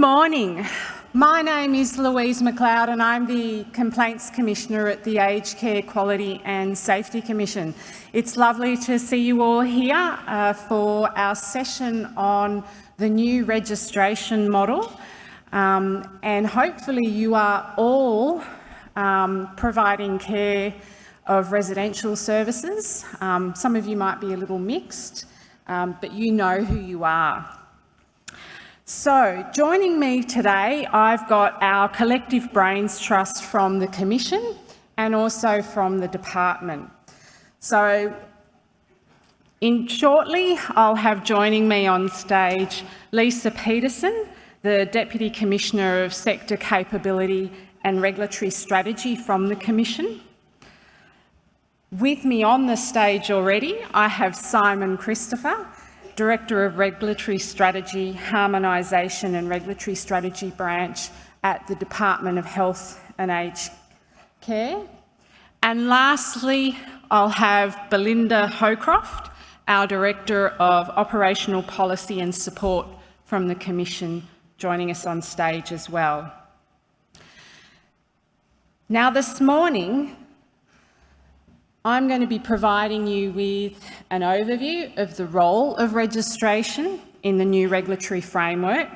morning. My name is Louise Macleod and I'm the Complaints Commissioner at the Aged Care Quality and Safety Commission. It's lovely to see you all here for our session on the new registration model, and hopefully you are all providing care of residential services. Some of you might be a little mixed, but you know who you are. So, joining me today, I've got our Collective Brains Trust from the Commission and also from the Department. So, shortly, I'll have joining me on stage Lisa Peterson, the Deputy Commissioner of Sector Capability and Regulatory Strategy from the Commission. With me on the stage already, I have Simon Christopher, Director of Regulatory Strategy, Harmonisation and Regulatory Strategy Branch at the Department of Health and Aged Care. And lastly, I'll have Belinda Hocroft, our Director of Operational Policy and Support from the Commission, joining us on stage as well. Now, this morning, I'm going to be providing you with an overview of the role of registration in the new regulatory framework.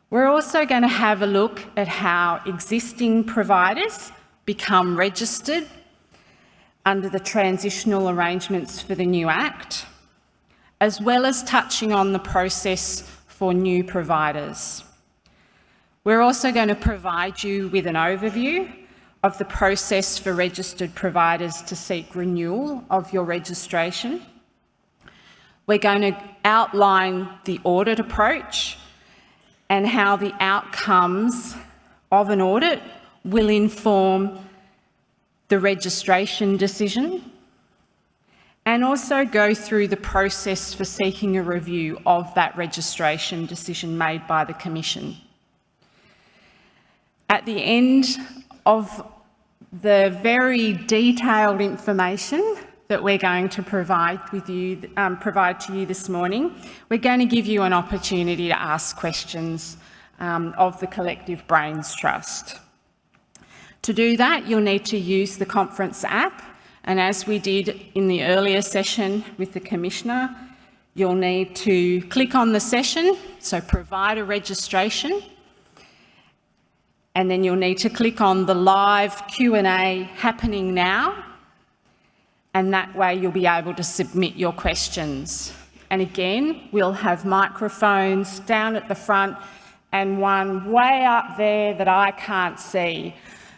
We're also going to have a look at how existing providers become registered under the transitional arrangements for the new Act, as well as touching on the process for new providers. We're also going to provide you with an overview of the process for registered providers to seek renewal of your registration. We're going to outline the audit approach and how the outcomes of an audit will inform the registration decision, and also go through the process for seeking a review of that registration decision made by the Commission. At the end of the very detailed information that we're going to provide to you this morning, we're going to give you an opportunity to ask questions of the Collective Brains Trust. To do that, you'll need to use the conference app, and as we did in the earlier session with the Commissioner, you'll need to click on the session, so provide a registration, and then you'll need to click on the live Q&A happening now, and that way you'll be able to submit your questions. And again, we'll have microphones down at the front and one way up there that I can't see.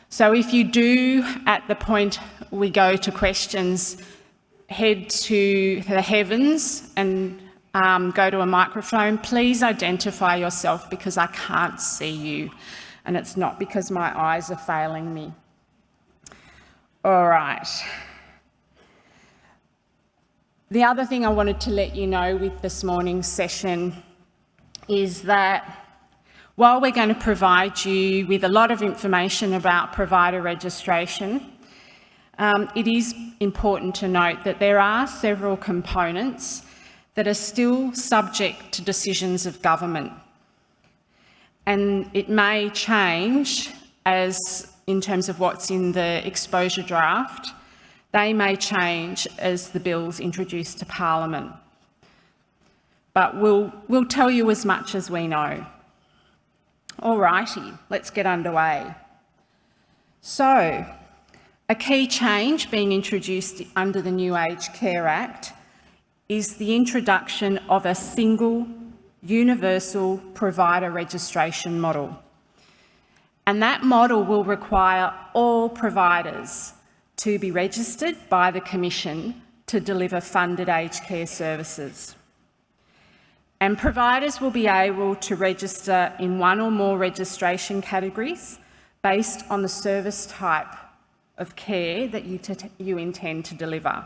So if you do, at the point we go to questions, head to the heavens and go to a microphone, please identify yourself because I can't see you. And it's not because my eyes are failing me. All right. The other thing I wanted to let you know with this morning's session is that while we're going to provide you with a lot of information about provider registration, it is important to note that there are several components that are still subject to decisions of government. And it may change as, in terms of what's in the exposure draft, they may change as the bill's introduced to Parliament. But we'll tell you as much as we know. All righty, let's get underway. So, a key change being introduced under the new Aged Care Act is the introduction of a single universal provider registration model. And that model will require all providers to be registered by the Commission to deliver funded aged care services. And providers will be able to register in one or more registration categories based on the service type of care that you intend to deliver.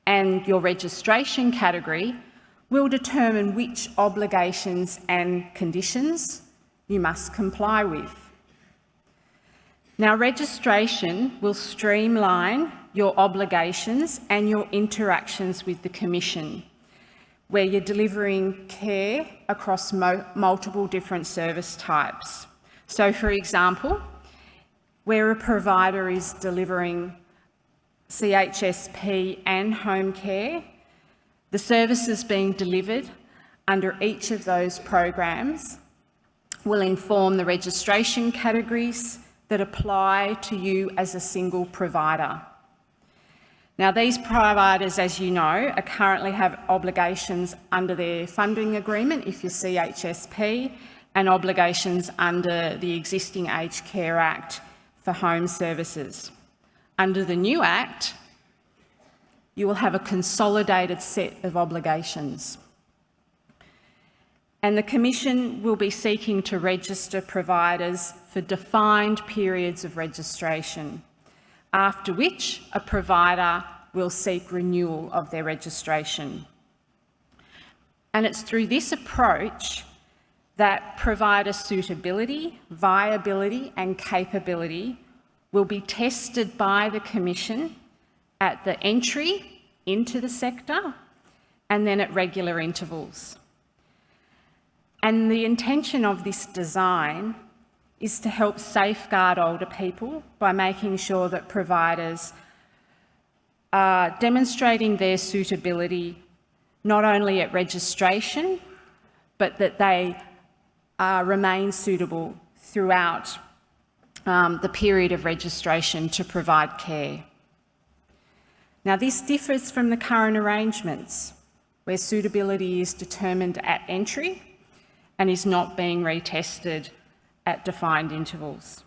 And your registration category will determine which obligations and conditions you must comply with. Now, registration will streamline your obligations and your interactions with the Commission, where you're delivering care across multiple different service types. So, for example, where a provider is delivering CHSP and home care, the services being delivered under each of those programs will inform the registration categories that apply to you as a single provider. Now, these providers, as you know, currently have obligations under their funding agreement if you're CHSP, and obligations under the existing Aged Care Act for home services. Under the new Act, you will have a consolidated set of obligations. And the Commission will be seeking to register providers for defined periods of registration, after which a provider will seek renewal of their registration. And it's through this approach that provider suitability, viability and capability will be tested by the Commission at the entry into the sector and then at regular intervals. And the intention of this design is to help safeguard older people by making sure that providers are demonstrating their suitability not only at registration, but that they remain suitable throughout the period of registration to provide care. Now, this differs from the current arrangements, where suitability is determined at entry and is not being retested at defined intervals.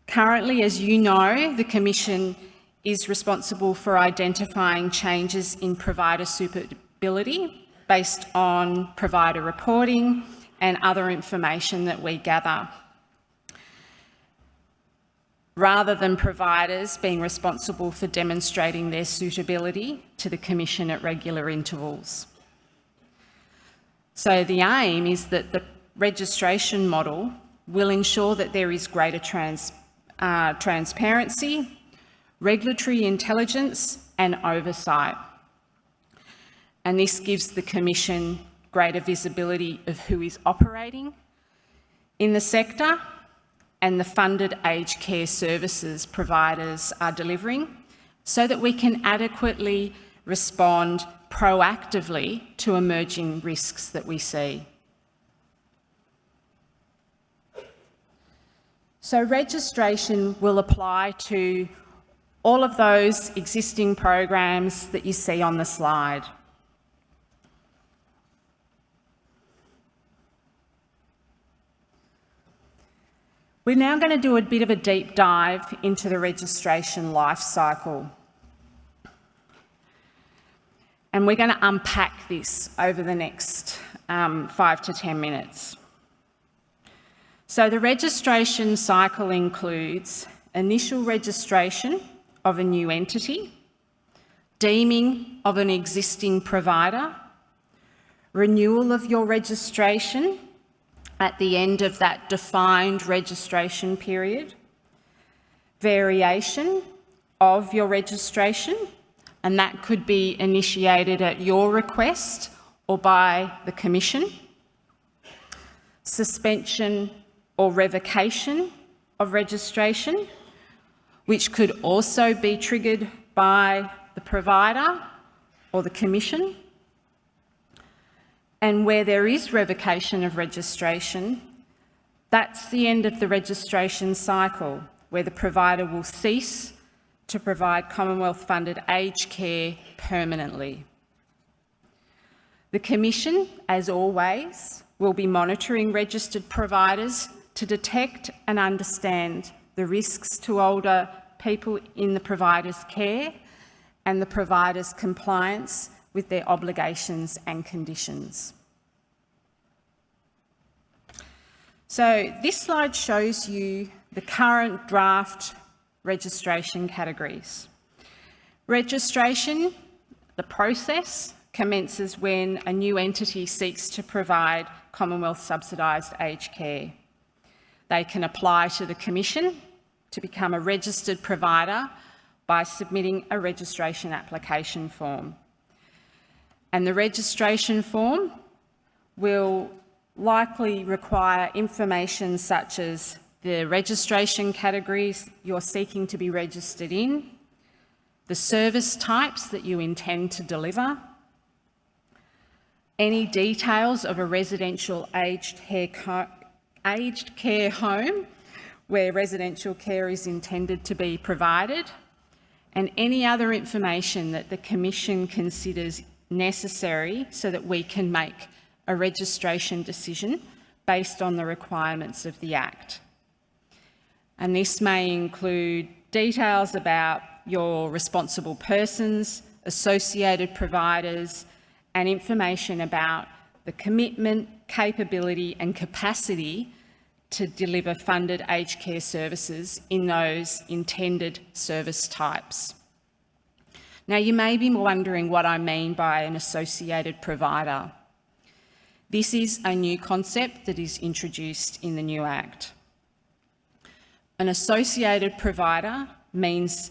Currently, as you know, the Commission is responsible for identifying changes in provider suitability based on provider reporting and other information that we gather, rather than providers being responsible for demonstrating their suitability to the Commission at regular intervals. So the aim is that the registration model will ensure that there is greater transparency, regulatory intelligence and oversight. And this gives the Commission greater visibility of who is operating in the sector and the funded aged care services providers are delivering, so that we can adequately respond proactively to emerging risks that we see. So registration will apply to all of those existing programs that you see on the slide. We're now going to do a bit of a deep dive into the registration life cycle. And we're going to unpack this over the next 5 to 10 minutes. So the registration cycle includes initial registration of a new entity, deeming of an existing provider, renewal of your registration at the end of that defined registration period, variation of your registration, and that could be initiated at your request or by the Commission, suspension or revocation of registration, which could also be triggered by the provider or the Commission. And where there is revocation of registration, that's the end of the registration cycle, where the provider will cease to provide Commonwealth-funded aged care permanently. The Commission, as always, will be monitoring registered providers to detect and understand the risks to older people in the provider's care and the provider's compliance with their obligations and conditions. So this slide shows you the current draft registration categories. Registration, the process, commences when a new entity seeks to provide Commonwealth subsidised aged care. They can apply to the Commission to become a registered provider by submitting a registration application form. And the registration form will likely require information such as the registration categories you're seeking to be registered in, the service types that you intend to deliver, any details of a residential aged care home where residential care is intended to be provided, and any other information that the Commission considers necessary so that we can make a registration decision based on the requirements of the Act. And this may include details about your responsible persons, associated providers, and information about the commitment, capability and capacity to deliver funded aged care services in those intended service types. Now, you may be wondering what I mean by an associated provider. This is a new concept that is introduced in the new Act. An associated provider means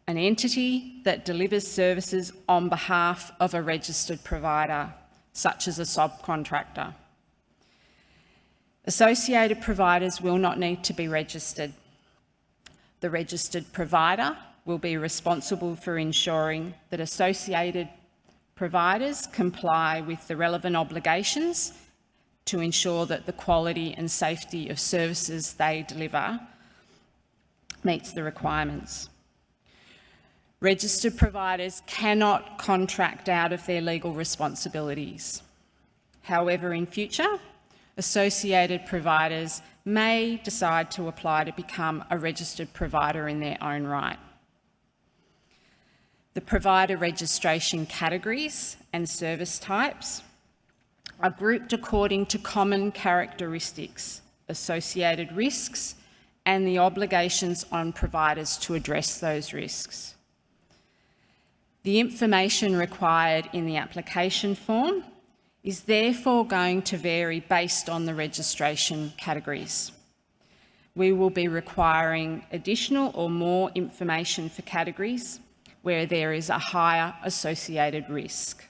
an entity that delivers services on behalf of a registered provider, such as a subcontractor. Associated providers will not need to be registered. The registered provider will be responsible for ensuring that associated providers comply with the relevant obligations to ensure that the quality and safety of services they deliver meets the requirements. Registered providers cannot contract out of their legal responsibilities. However, in future, associated providers may decide to apply to become a registered provider in their own right. The provider registration categories and service types are grouped according to common characteristics, associated risks, and the obligations on providers to address those risks. The information required in the application form is therefore going to vary based on the registration categories. We will be requiring additional or more information for categories where there is a higher associated risk.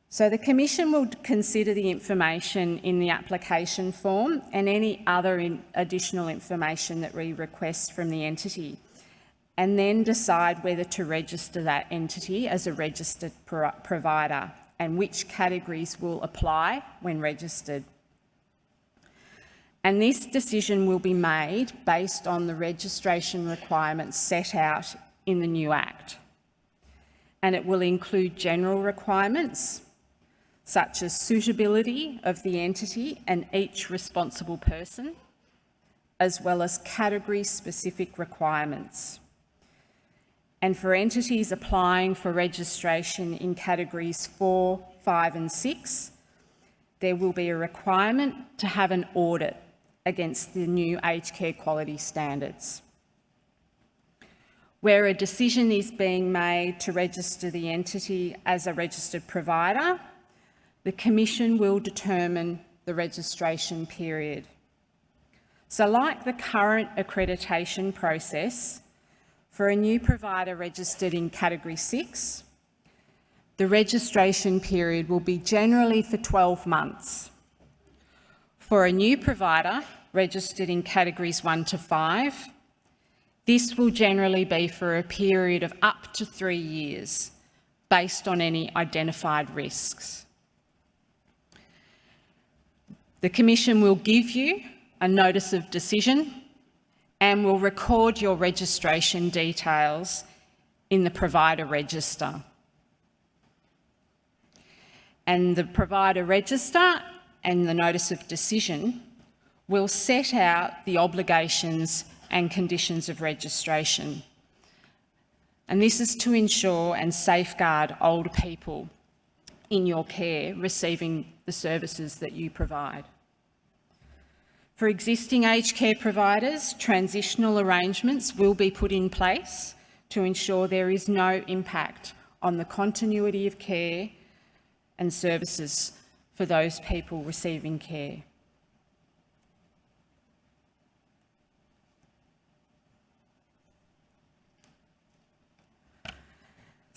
So the Commission will consider the information in the application form and any other additional information that we request from the entity, and then decide whether to register that entity as a registered provider and which categories will apply when registered. And this decision will be made based on the registration requirements set out in the new Act. And it will include general requirements such as suitability of the entity and each responsible person, as well as category-specific requirements. And for entities applying for registration in categories 4, 5 and 6, there will be a requirement to have an audit against the new aged care quality standards. Where a decision is being made to register the entity as a registered provider, the Commission will determine the registration period. So like the current accreditation process, for a new provider registered in Category 6, the registration period will be generally for 12 months. For a new provider registered in Categories 1 to 5, this will generally be for a period of up to 3 years, based on any identified risks. The Commission will give you a notice of decision and will record your registration details in the provider register. And the provider register and the notice of decision will set out the obligations and conditions of registration. And this is to ensure and safeguard older people in your care receiving the services that you provide. For existing aged care providers, transitional arrangements will be put in place to ensure there is no impact on the continuity of care and services for those people receiving care.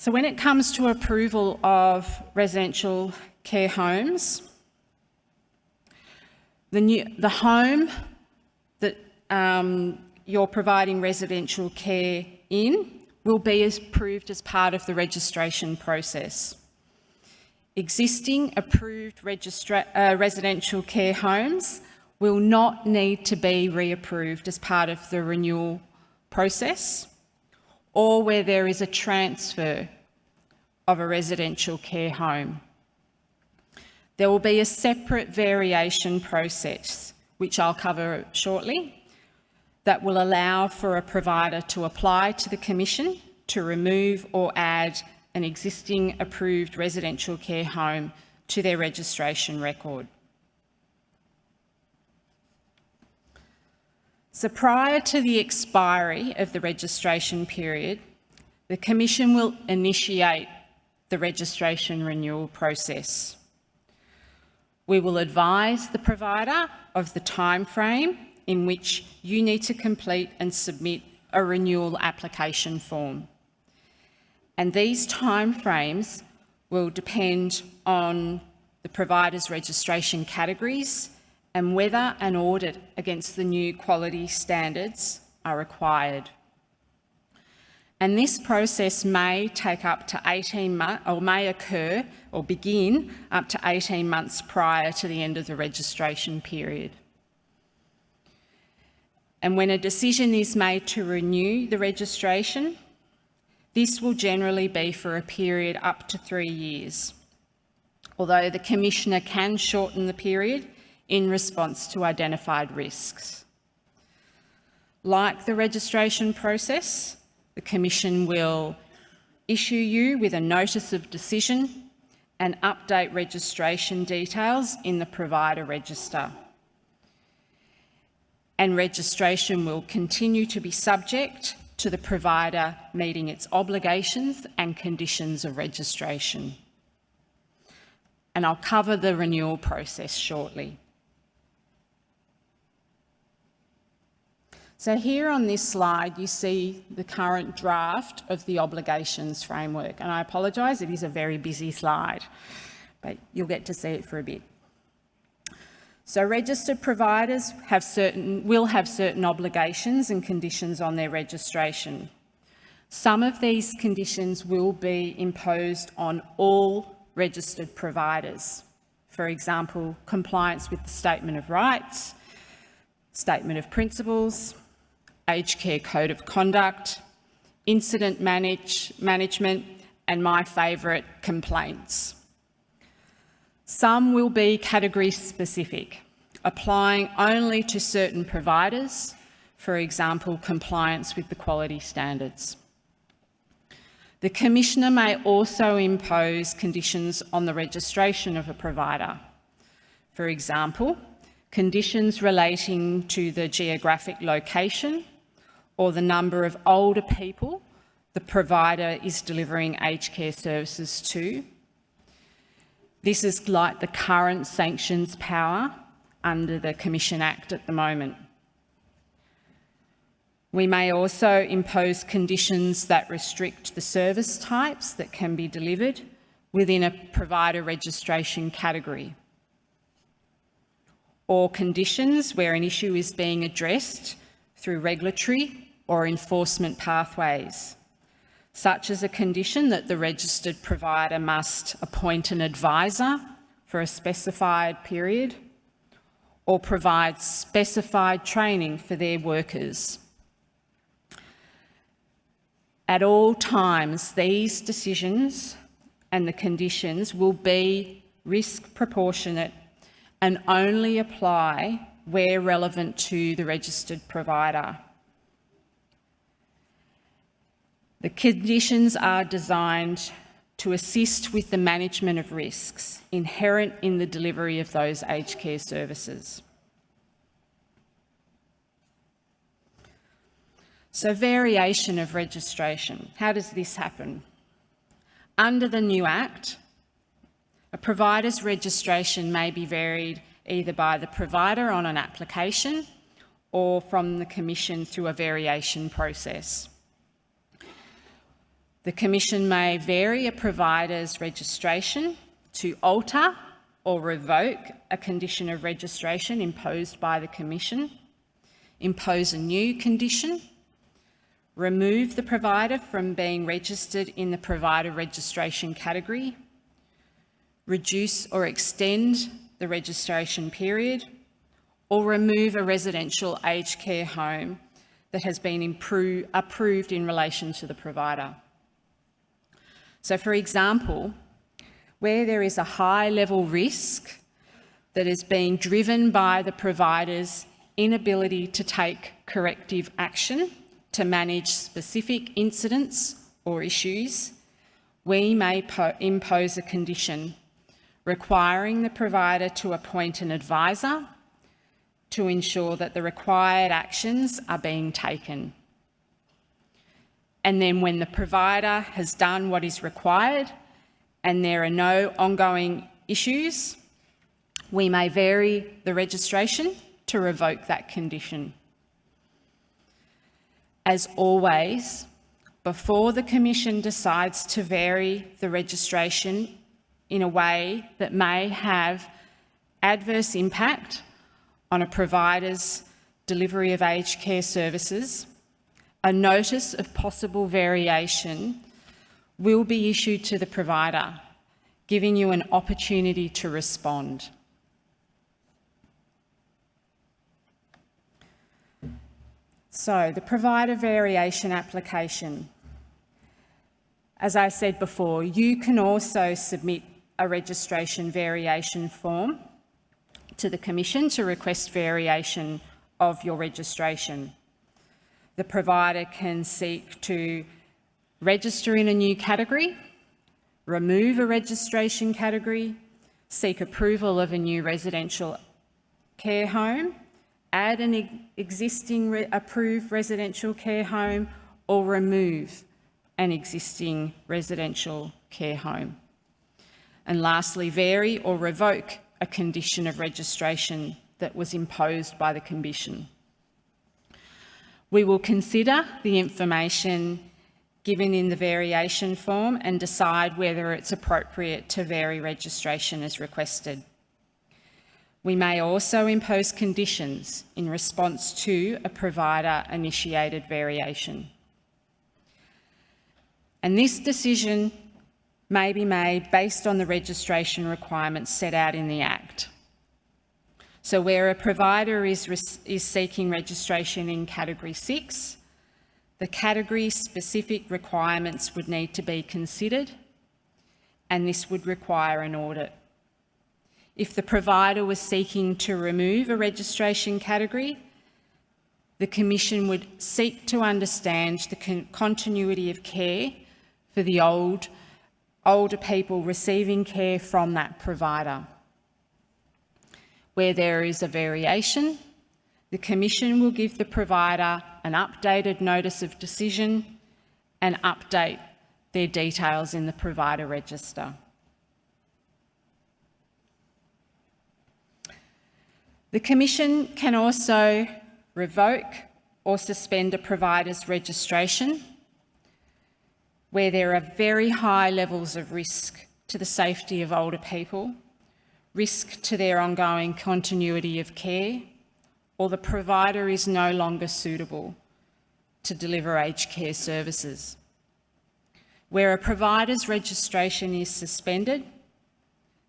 So when it comes to approval of residential care homes, the home that you're providing residential care in will be approved as part of the registration process. Existing approved residential care homes will not need to be reapproved as part of the renewal process, or where there is a transfer of a residential care home. There will be a separate variation process, which I'll cover shortly, that will allow for a provider to apply to the Commission to remove or add an existing approved residential care home to their registration record. So prior to the expiry of the registration period, the Commission will initiate the registration renewal process. We will advise the provider of the timeframe in which you need to complete and submit a renewal application form. And these timeframes will depend on the provider's registration categories and whether an audit against the new quality standards are required. And this process may take up to 18 months, or may occur or begin up to 18 months prior to the end of the registration period. And when a decision is made to renew the registration, this will generally be for a period up to 3 years, although the Commissioner can shorten the period in response to identified risks. Like the registration process, the Commission will issue you with a notice of decision and update registration details in the provider register. And registration will continue to be subject to the provider meeting its obligations and conditions of registration. And I'll cover the renewal process shortly. So here on this slide, you see the current draft of the obligations framework. And I apologise, it is a very busy slide, but you'll get to see it for a bit. So registered providers will have certain obligations and conditions on their registration. Some of these conditions will be imposed on all registered providers. For example, compliance with the Statement of Rights, Statement of Principles, Aged Care Code of Conduct, Incident Management, and my favourite, complaints. Some will be category specific, applying only to certain providers, for example, compliance with the quality standards. The Commissioner may also impose conditions on the registration of a provider. For example, conditions relating to the geographic location or the number of older people the provider is delivering aged care services to. This is like the current sanctions power under the Commission Act at the moment. We may also impose conditions that restrict the service types that can be delivered within a provider registration category, or conditions where an issue is being addressed through regulatory or enforcement pathways, such as a condition that the registered provider must appoint an advisor for a specified period or provide specified training for their workers. At all times, these decisions and the conditions will be risk proportionate and only apply where relevant to the registered provider. The conditions are designed to assist with the management of risks inherent in the delivery of those aged care services. So, variation of registration. How does this happen? Under the new Act, a provider's registration may be varied either by the provider on an application or from the Commission through a variation process. The Commission may vary a provider's registration to alter or revoke a condition of registration imposed by the Commission, impose a new condition, remove the provider from being registered in the provider registration category, reduce or extend the registration period, or remove a residential aged care home that has been approved in relation to the provider. So, for example, where there is a high-level risk that is being driven by the provider's inability to take corrective action to manage specific incidents or issues, we may impose a condition requiring the provider to appoint an advisor to ensure that the required actions are being taken. And then when the provider has done what is required and there are no ongoing issues, we may vary the registration to revoke that condition. As always, before the Commission decides to vary the registration in a way that may have adverse impact on a provider's delivery of aged care services, a notice of possible variation will be issued to the provider, giving you an opportunity to respond. So, the provider variation application. As I said before, you can also submit a registration variation form to the Commission to request variation of your registration. The provider can seek to register in a new category, remove a registration category, seek approval of a new residential care home, add an existing approved residential care home, or remove an existing residential care home. And lastly, vary or revoke a condition of registration that was imposed by the Commission. We will consider the information given in the variation form and decide whether it's appropriate to vary registration as requested. We may also impose conditions in response to a provider-initiated variation. And this decision may be made based on the registration requirements set out in the Act. So where a provider is seeking registration in Category 6, the category-specific requirements would need to be considered, and this would require an audit. If the provider was seeking to remove a registration category, the Commission would seek to understand the continuity of care for the older people receiving care from that provider. Where there is a variation, the Commission will give the provider an updated notice of decision and update their details in the provider register. The Commission can also revoke or suspend a provider's registration where there are very high levels of risk to the safety of older people, risk to their ongoing continuity of care, or the provider is no longer suitable to deliver aged care services. Where a provider's registration is suspended,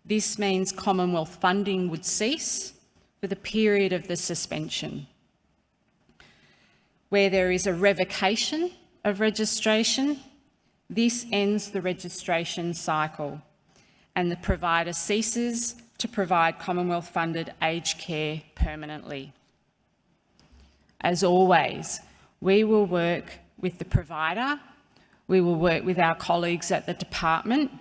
this means Commonwealth funding would cease for the period of the suspension. Where there is a revocation of registration, this ends the registration cycle and the provider ceases to provide Commonwealth-funded aged care permanently. As always, we will work with the provider, we will work with our colleagues at the department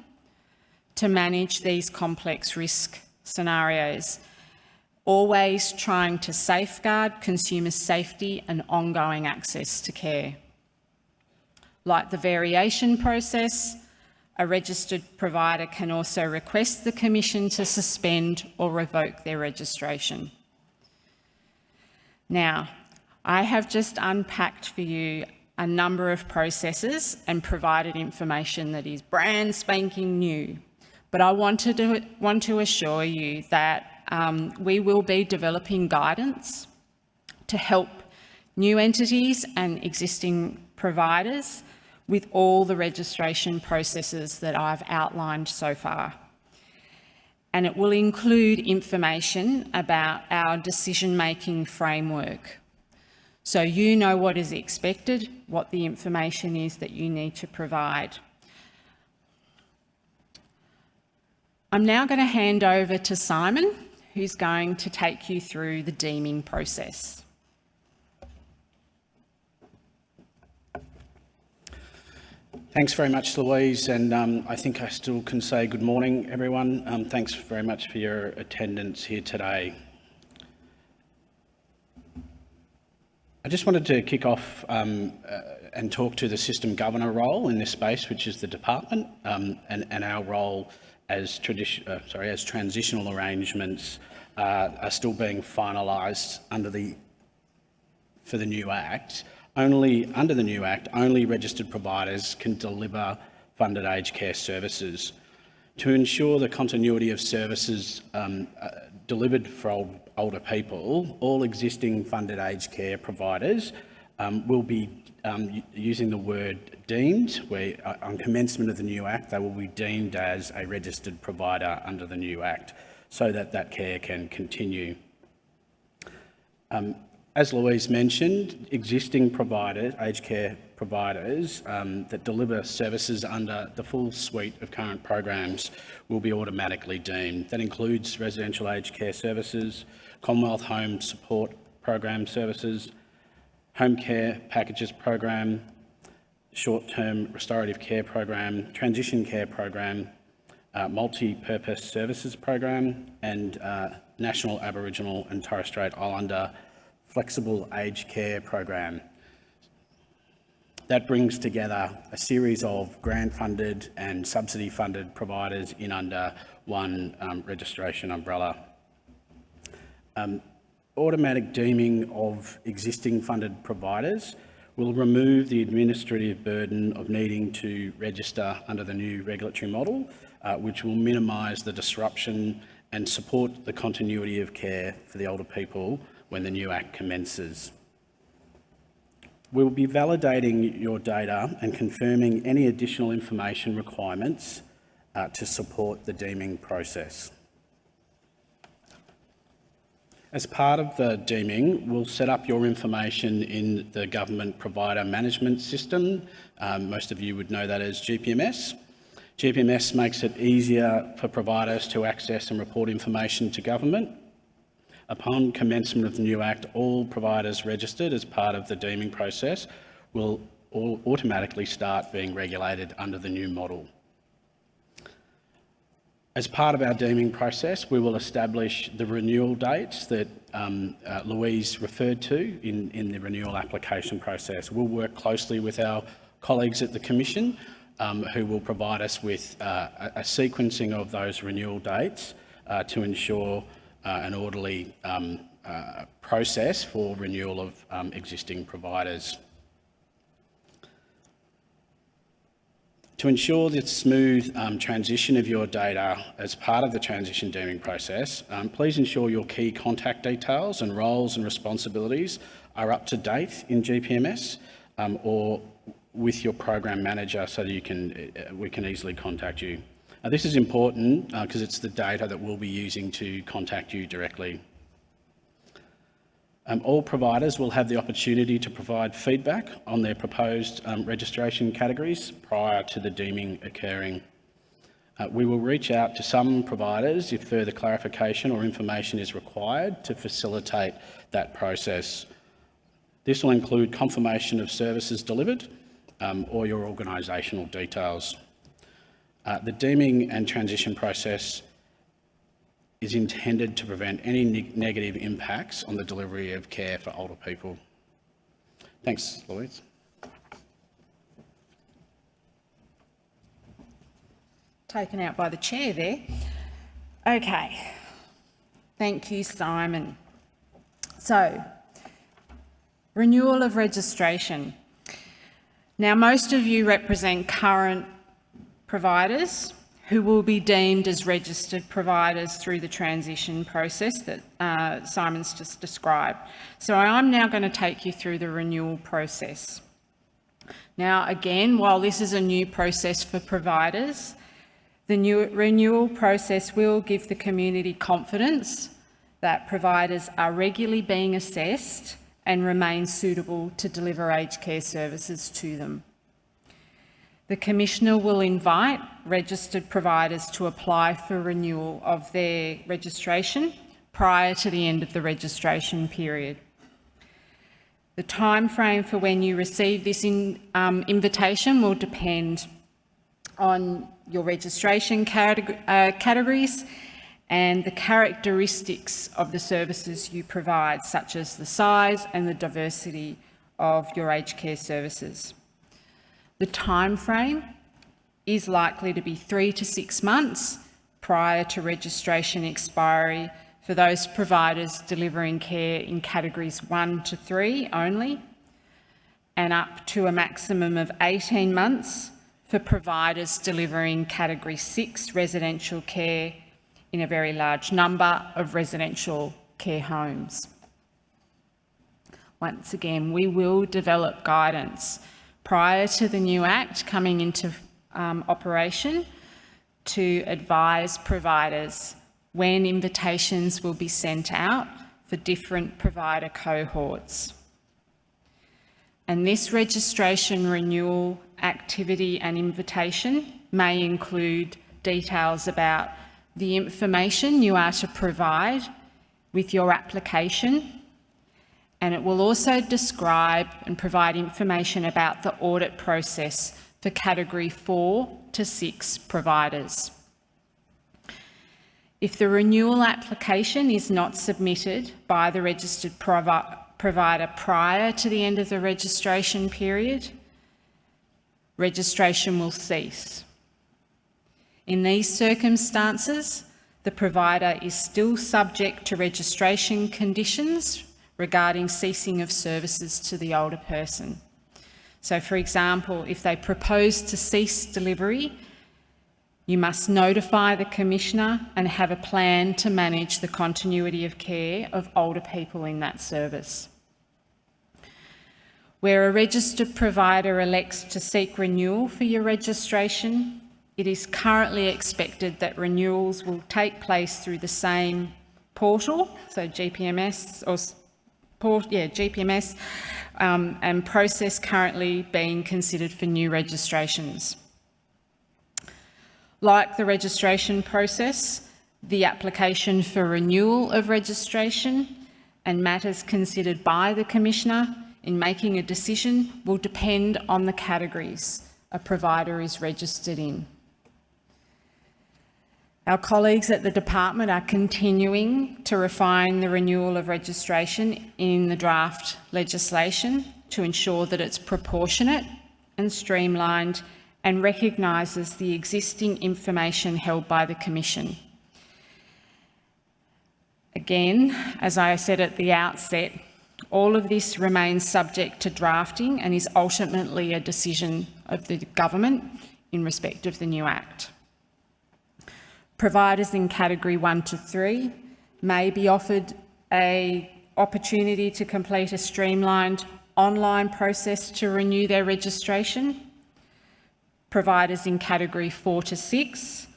to manage these complex risk scenarios, always trying to safeguard consumer safety and ongoing access to care. Like the variation process, a registered provider can also request the Commission to suspend or revoke their registration. Now, I have just unpacked for you a number of processes and provided information that is brand spanking new. But I want to assure you that we will be developing guidance to help new entities and existing providers with all the registration processes that I've outlined so far. And it will include information about our decision-making framework. So you know what is expected, what the information is that you need to provide. I'm now going to hand over to Simon, who's going to take you through the deeming process. Thanks very much, Louise, and I think I still can say good morning, everyone. Thanks very much for your attendance here today. I just wanted to kick off and talk to the system governor role in this space, which is the department, and our role as transitional arrangements are still being finalised for the new Act. Under the new Act, only registered providers can deliver funded aged care services. To ensure the continuity of services delivered for older people, all existing funded aged care providers will be using the word deemed, where on commencement of the new Act, they will be deemed as a registered provider under the new Act so that that care can continue. As Louise mentioned, existing providers, aged care providers that deliver services under the full suite of current programs will be automatically deemed. That includes residential aged care services, Commonwealth Home Support Program services, Home Care Packages Program, Short-Term Restorative Care Program, Transition Care Program, Multi-Purpose Services Program, and National Aboriginal and Torres Strait Islander Flexible Aged Care Program. That brings together a series of grant-funded and subsidy-funded providers in under one registration umbrella. Automatic deeming of existing funded providers will remove the administrative burden of needing to register under the new regulatory model, which will minimise the disruption and support the continuity of care for the older people when the new Act commences. We will be validating your data and confirming any additional information requirements to support the deeming process. As part of the deeming, we'll set up your information in the Government Provider Management System. Most of you would know that as GPMS. GPMS makes it easier for providers to access and report information to government. Upon commencement of the new Act, all providers registered as part of the deeming process will all automatically start being regulated under the new model. As part of our deeming process, we will establish the renewal dates that Louise referred to in the renewal application process. We'll work closely with our colleagues at the Commission who will provide us with a sequencing of those renewal dates to ensure an orderly process for renewal of existing providers. To ensure the smooth transition of your data as part of the transition deeming process, please ensure your key contact details and roles and responsibilities are up to date in GPMS or with your program manager so that we can easily contact you. This is important because it's the data that we'll be using to contact you directly. All providers will have the opportunity to provide feedback on their proposed registration categories prior to the deeming occurring. We will reach out to some providers if further clarification or information is required to facilitate that process. This will include confirmation of services delivered or your organisational details. The deeming and transition process is intended to prevent any negative impacts on the delivery of care for older people. Thanks, Louise. Taken out by the chair there. Okay. Thank you, Simon. So, renewal of registration. Now, most of you represent current providers who will be deemed as registered providers through the transition process that Simon's just described. So I'm now going to take you through the renewal process. Now, again, while this is a new process for providers, the new renewal process will give the community confidence that providers are regularly being assessed and remain suitable to deliver aged care services to them. The Commissioner will invite registered providers to apply for renewal of their registration prior to the end of the registration period. The timeframe for when you receive this invitation will depend on your registration categories and the characteristics of the services you provide, such as the size and the diversity of your aged care services. The timeframe is likely to be 3 to 6 months prior to registration expiry for those providers delivering care in categories 1 to 3 only, and up to a maximum of 18 months for providers delivering category 6 residential care in a very large number of residential care homes. Once again, we will develop guidance prior to the new Act coming into operation to advise providers when invitations will be sent out for different provider cohorts. And this registration renewal activity and invitation may include details about the information you are to provide with your application, and it will also describe and provide information about the audit process for category 4 to 6 providers. If the renewal application is not submitted by the registered provider prior to the end of the registration period, registration will cease. In these circumstances, the provider is still subject to registration conditions regarding ceasing of services to the older person. So, for example, if they propose to cease delivery, you must notify the Commissioner and have a plan to manage the continuity of care of older people in that service. Where a registered provider elects to seek renewal for your registration, it is currently expected that renewals will take place through the same portal, so GPMS, and process currently being considered for new registrations. Like the registration process, the application for renewal of registration and matters considered by the Commissioner in making a decision will depend on the categories a provider is registered in. Our colleagues at the department are continuing to refine the renewal of registration in the draft legislation to ensure that it's proportionate and streamlined and recognises the existing information held by the Commission. Again, as I said at the outset, all of this remains subject to drafting and is ultimately a decision of the government in respect of the new Act. Providers in category 1 to 3 may be offered an opportunity to complete a streamlined online process to renew their registration. Providers in category 4 to 6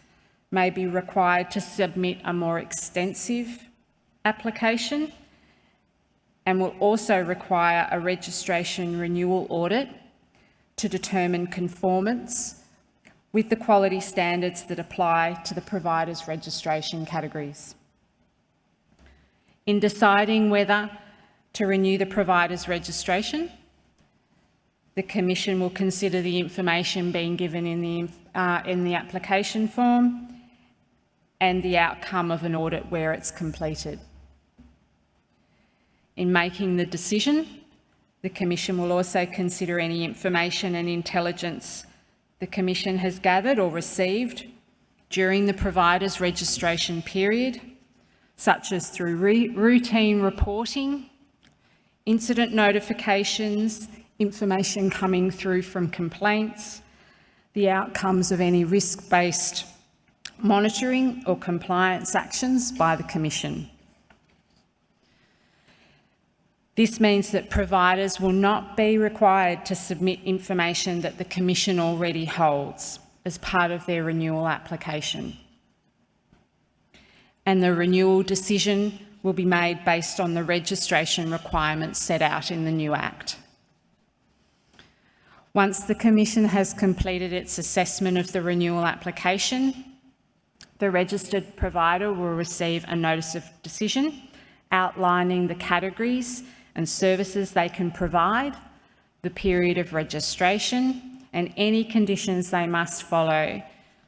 may be required to submit a more extensive application and will also require a registration renewal audit to determine conformance with the quality standards that apply to the provider's registration categories. In deciding whether to renew the provider's registration, the Commission will consider the information being given in the application form and the outcome of an audit where it's completed. In making the decision, the Commission will also consider any information and intelligence the Commission has gathered or received during the provider's registration period, such as through routine reporting, incident notifications, information coming through from complaints, the outcomes of any risk-based monitoring or compliance actions by the Commission. This means that providers will not be required to submit information that the Commission already holds as part of their renewal application. And the renewal decision will be made based on the registration requirements set out in the new Act. Once the Commission has completed its assessment of the renewal application, the registered provider will receive a notice of decision outlining the categories and services they can provide, the period of registration, and any conditions they must follow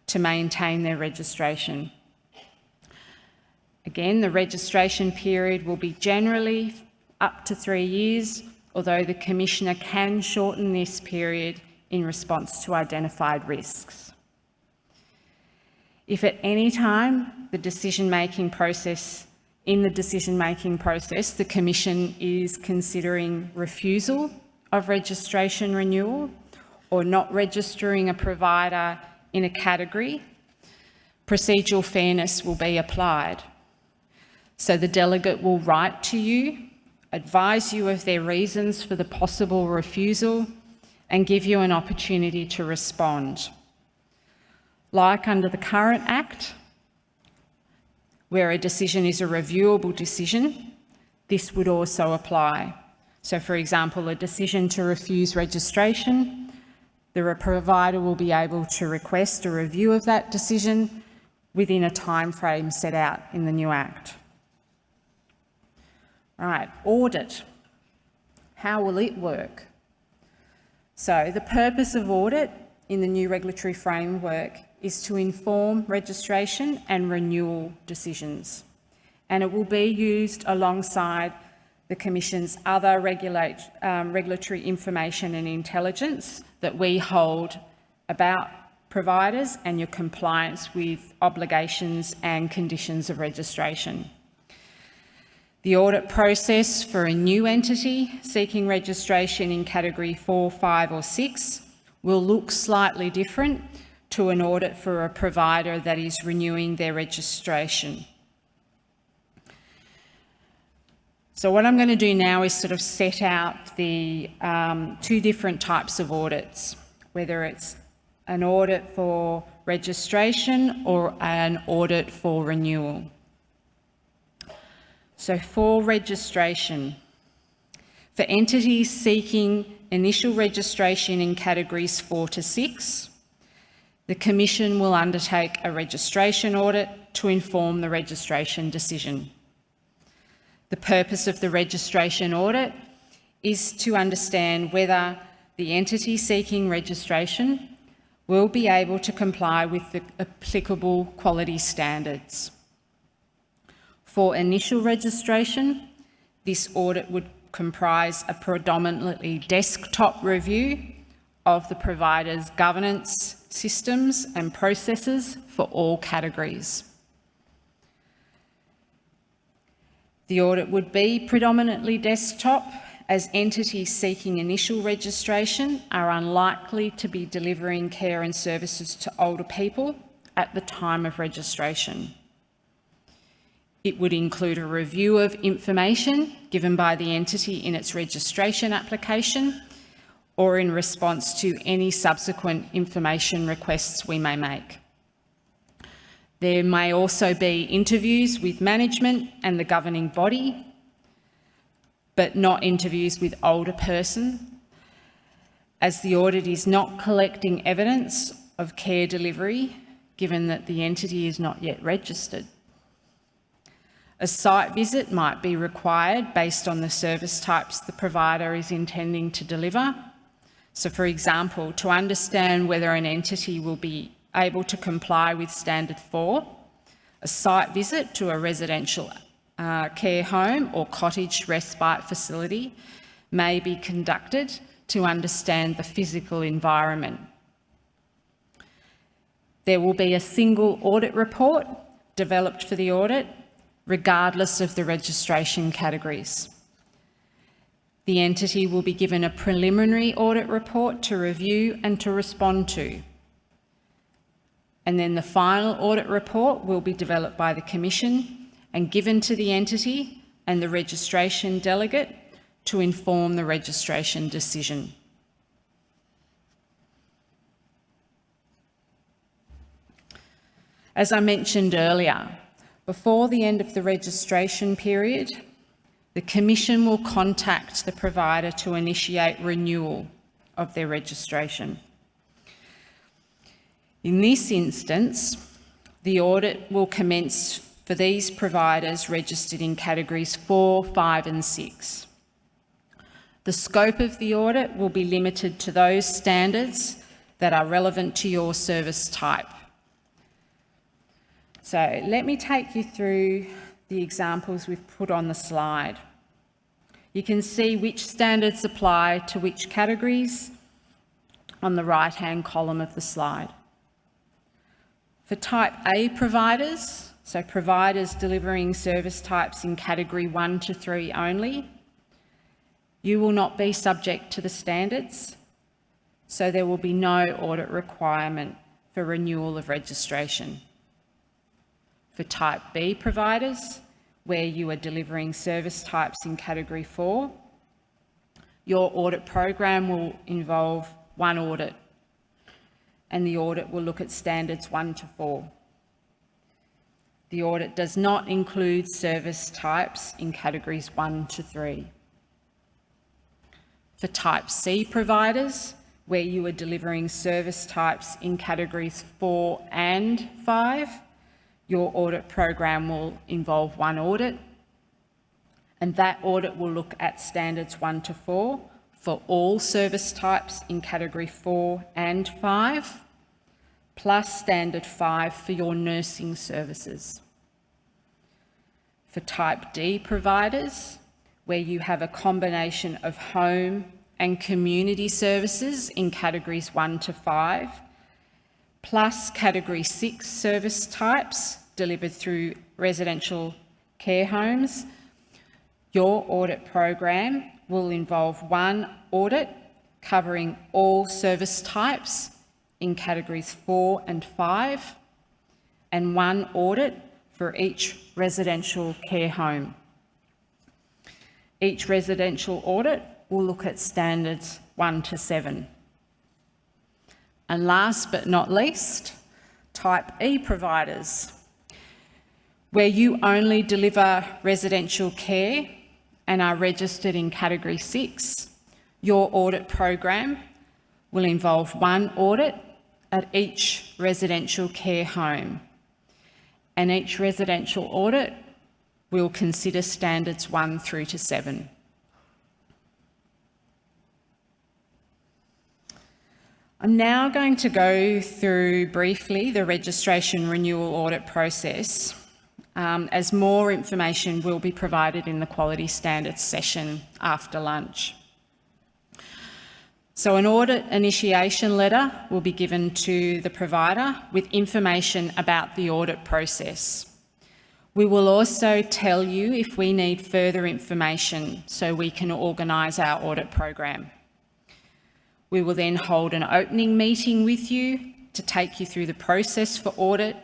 to maintain their registration. Again, the registration period will be generally up to 3 years, although the Commissioner can shorten this period in response to identified risks. If at any time the decision-making process, the Commission is considering refusal of registration renewal or not registering a provider in a category, procedural fairness will be applied. So the delegate will write to you, advise you of their reasons for the possible refusal, and give you an opportunity to respond. Like under the current Act, where a decision is a reviewable decision, this would also apply. So, for example, a decision to refuse registration, the provider will be able to request a review of that decision within a timeframe set out in the new Act. Right, audit. How will it work? So the purpose of audit in the new regulatory framework is to inform registration and renewal decisions, and it will be used alongside the Commission's other regulatory information and intelligence that we hold about providers and your compliance with obligations and conditions of registration. The audit process for a new entity seeking registration in Category 4, 5 or 6 will look slightly different to an audit for a provider that is renewing their registration. So what I'm going to do now is sort of set out the two different types of audits, whether it's an audit for registration or an audit for renewal. So for registration, for entities seeking initial registration in Categories 4 to 6, the Commission will undertake a registration audit to inform the registration decision. The purpose of the registration audit is to understand whether the entity seeking registration will be able to comply with the applicable quality standards. For initial registration, this audit would comprise a predominantly desktop review of the provider's governance systems and processes for all categories. The audit would be predominantly desktop, as entities seeking initial registration are unlikely to be delivering care and services to older people at the time of registration. It would include a review of information given by the entity in its registration application or in response to any subsequent information requests we may make. There may also be interviews with management and the governing body, but not interviews with older person, as the audit is not collecting evidence of care delivery, given that the entity is not yet registered. A site visit might be required based on the service types the provider is intending to deliver. So, for example, to understand whether an entity will be able to comply with Standard 4, a site visit to a residential care home or cottage respite facility may be conducted to understand the physical environment. There will be a single audit report developed for the audit, regardless of the registration categories. The entity will be given a preliminary audit report to review and to respond to. And then the final audit report will be developed by the Commission and given to the entity and the registration delegate to inform the registration decision. As I mentioned earlier, before the end of the registration period, the Commission will contact the provider to initiate renewal of their registration. In this instance, the audit will commence for these providers registered in categories 4, 5 and 6. The scope of the audit will be limited to those standards that are relevant to your service type. So let me take you through the examples we've put on the slide. You can see which standards apply to which categories on the right-hand column of the slide. For Type A providers, so providers delivering service types in category 1 to 3 only, you will not be subject to the standards, so there will be no audit requirement for renewal of registration. For Type B providers, where you are delivering service types in category 4, your audit program will involve one audit, and the audit will look at standards 1 to 4. The audit does not include service types in categories 1 to 3. For Type C providers, where you are delivering service types in categories 4 and 5, your audit program will involve one audit, and that audit will look at standards 1 to 4 for all service types in category 4 and 5, plus standard 5 for your nursing services. For Type D providers, where you have a combination of home and community services in categories 1 to 5, plus category 6 service types delivered through residential care homes, your audit program will involve one audit covering all service types in categories 4 and 5, and one audit for each residential care home. Each residential audit will look at standards 1 to 7. And last but not least, Type E providers, where you only deliver residential care and are registered in category 6, your audit program will involve one audit at each residential care home, and each residential audit will consider standards 1 through to 7. I'm now going to go through briefly the registration renewal audit process, as more information will be provided in the quality standards session after lunch. So an audit initiation letter will be given to the provider with information about the audit process. We will also tell you if we need further information so we can organise our audit program. We will then hold an opening meeting with you to take you through the process for audit,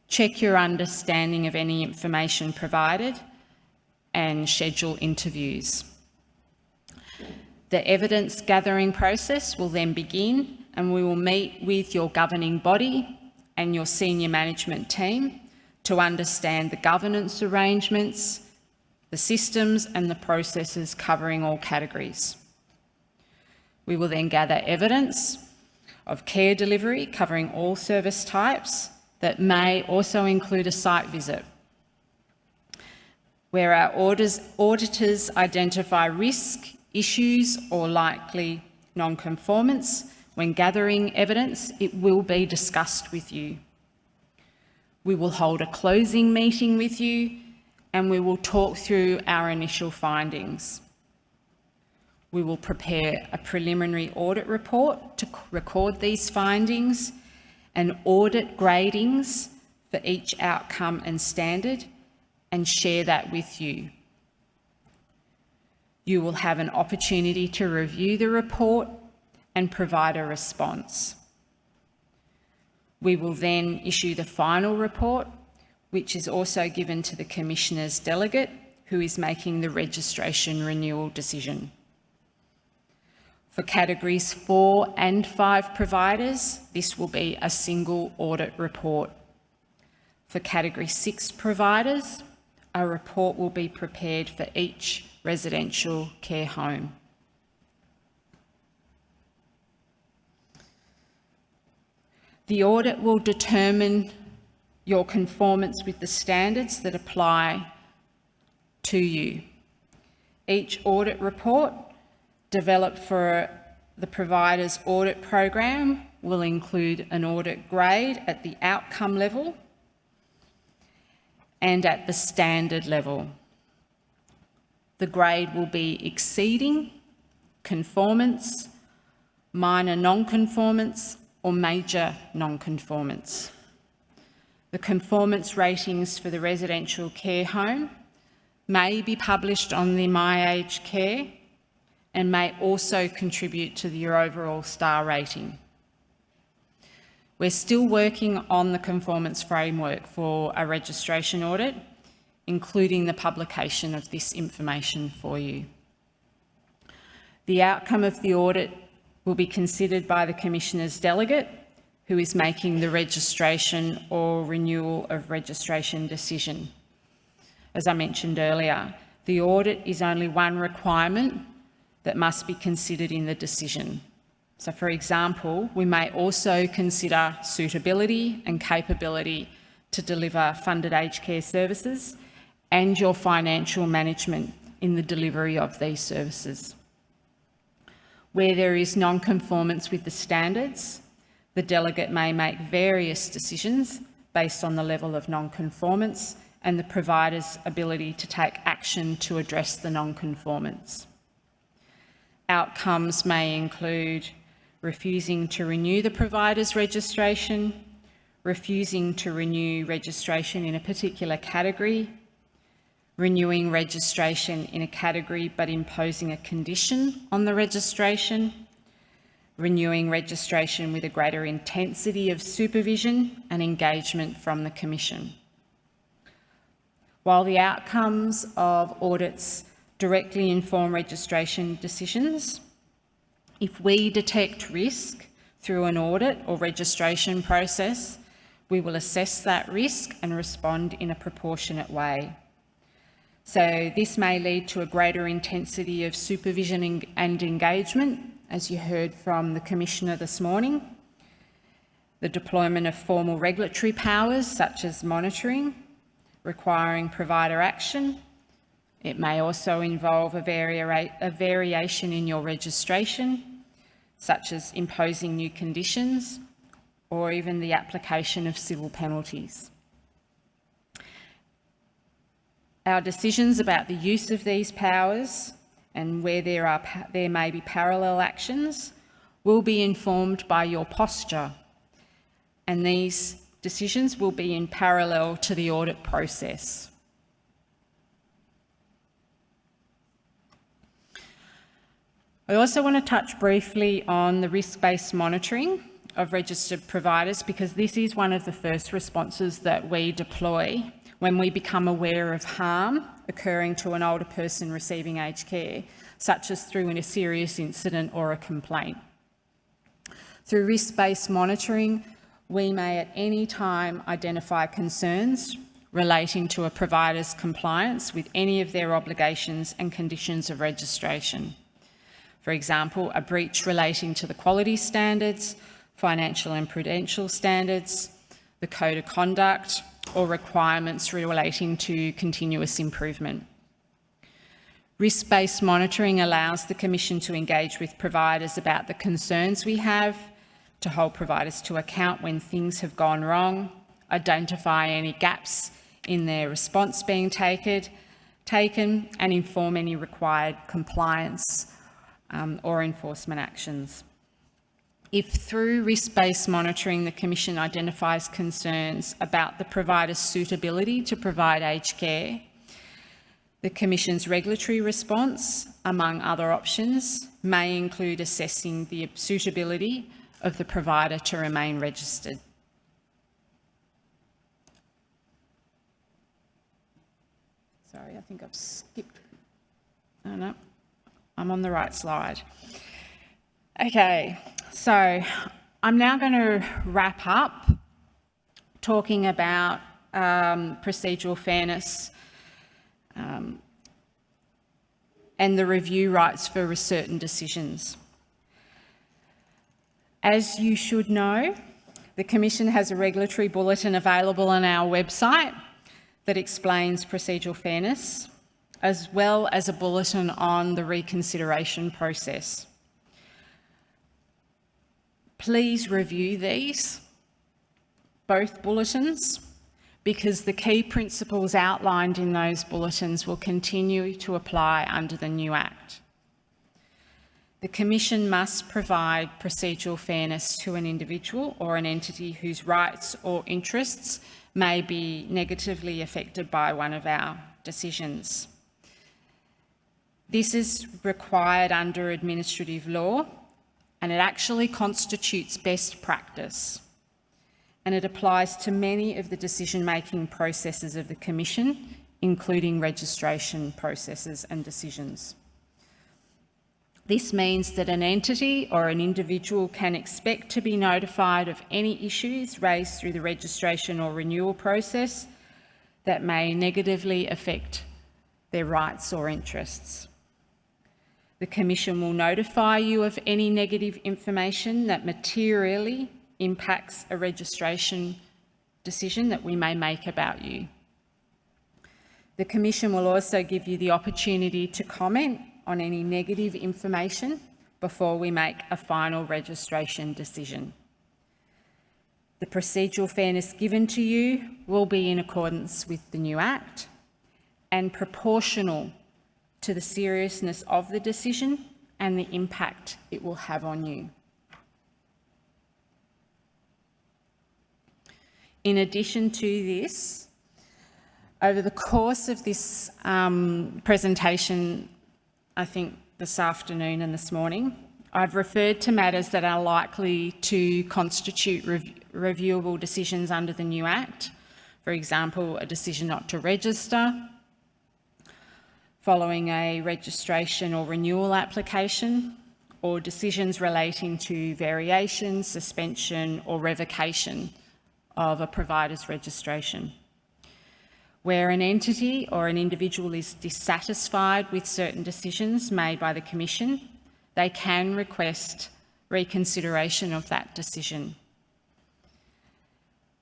check your understanding of any information provided, and schedule interviews. The evidence gathering process will then begin, and we will meet with your governing body and your senior management team to understand the governance arrangements, the systems and the processes covering all categories. We will then gather evidence of care delivery covering all service types that may also include a site visit, where our auditors identify risk, issues or likely non-conformance. When gathering evidence, it will be discussed with you. We will hold a closing meeting with you and we will talk through our initial findings. We will prepare a preliminary audit report to record these findings and audit gradings for each outcome and standard and share that with you. You will have an opportunity to review the report and provide a response. We will then issue the final report, which is also given to the Commissioner's delegate, who is making the registration renewal decision. For categories 4 and 5 providers, this will be a single audit report. For category 6 providers, a report will be prepared for each residential care home. The audit will determine your conformance with the standards that apply to you. Each audit report developed for the provider's audit program will include an audit grade at the outcome level and at the standard level. The grade will be exceeding, conformance, minor non-conformance, or major non-conformance. The conformance ratings for the residential care home may be published on the My Aged Care and may also contribute to your overall star rating. We're still working on the conformance framework for a registration audit, including the publication of this information for you. The outcome of the audit will be considered by the Commissioner's delegate, who is making the registration or renewal of registration decision. As I mentioned earlier, the audit is only one requirement that must be considered in the decision. So, for example, we may also consider suitability and capability to deliver funded aged care services and your financial management in the delivery of these services. Where there is non-conformance with the standards, the delegate may make various decisions based on the level of non-conformance and the provider's ability to take action to address the non-conformance. Outcomes may include refusing to renew the provider's registration, refusing to renew registration in a particular category, renewing registration in a category but imposing a condition on the registration, renewing registration with a greater intensity of supervision and engagement from the Commission. While the outcomes of audits directly inform registration decisions, if we detect risk through an audit or registration process, we will assess that risk and respond in a proportionate way. So this may lead to a greater intensity of supervision and engagement, as you heard from the Commissioner this morning, the deployment of formal regulatory powers such as monitoring, requiring provider action. It may also involve a variation in your registration, such as imposing new conditions or even the application of civil penalties. Our decisions about the use of these powers and where there may be parallel actions will be informed by your posture, and these decisions will be in parallel to the audit process. I also want to touch briefly on the risk-based monitoring of registered providers, because this is one of the first responses that we deploy when we become aware of harm occurring to an older person receiving aged care, such as through a serious incident or a complaint. Through risk-based monitoring, we may at any time identify concerns relating to a provider's compliance with any of their obligations and conditions of registration. For example, a breach relating to the quality standards, financial and prudential standards, the code of conduct, or requirements relating to continuous improvement. Risk-based monitoring allows the Commission to engage with providers about the concerns we have, to hold providers to account when things have gone wrong, identify any gaps in their response being taken, and inform any required compliance or enforcement actions. If through risk-based monitoring the Commission identifies concerns about the provider's suitability to provide aged care, The Commission's regulatory response, among other options, may include assessing the suitability of the provider to remain registered. Sorry, I think I've skipped. Oh no, I'm on the right slide. Okay, so I'm now going to wrap up talking about procedural fairness and the review rights for certain decisions. As you should know, the Commission has a regulatory bulletin available on our website that explains procedural fairness, as well as a bulletin on the reconsideration process. Please review these, both bulletins, because the key principles outlined in those bulletins will continue to apply under the new Act. The Commission must provide procedural fairness to an individual or an entity whose rights or interests may be negatively affected by one of our decisions. This is required under administrative law, and it actually constitutes best practice. And it applies to many of the decision-making processes of the Commission, including registration processes and decisions. This means that an entity or an individual can expect to be notified of any issues raised through the registration or renewal process that may negatively affect their rights or interests. The Commission will notify you of any negative information that materially impacts a registration decision that we may make about you. The Commission will also give you the opportunity to comment on any negative information before we make a final registration decision. The procedural fairness given to you will be in accordance with the new Act and proportional to the seriousness of the decision and the impact it will have on you. In addition to this, over the course of this presentation, I think this afternoon and this morning, I've referred to matters that are likely to constitute reviewable decisions under the new Act. For example, a decision not to register, following a registration or renewal application, or decisions relating to variation, suspension or revocation of a provider's registration. Where an entity or an individual is dissatisfied with certain decisions made by the Commission, they can request reconsideration of that decision.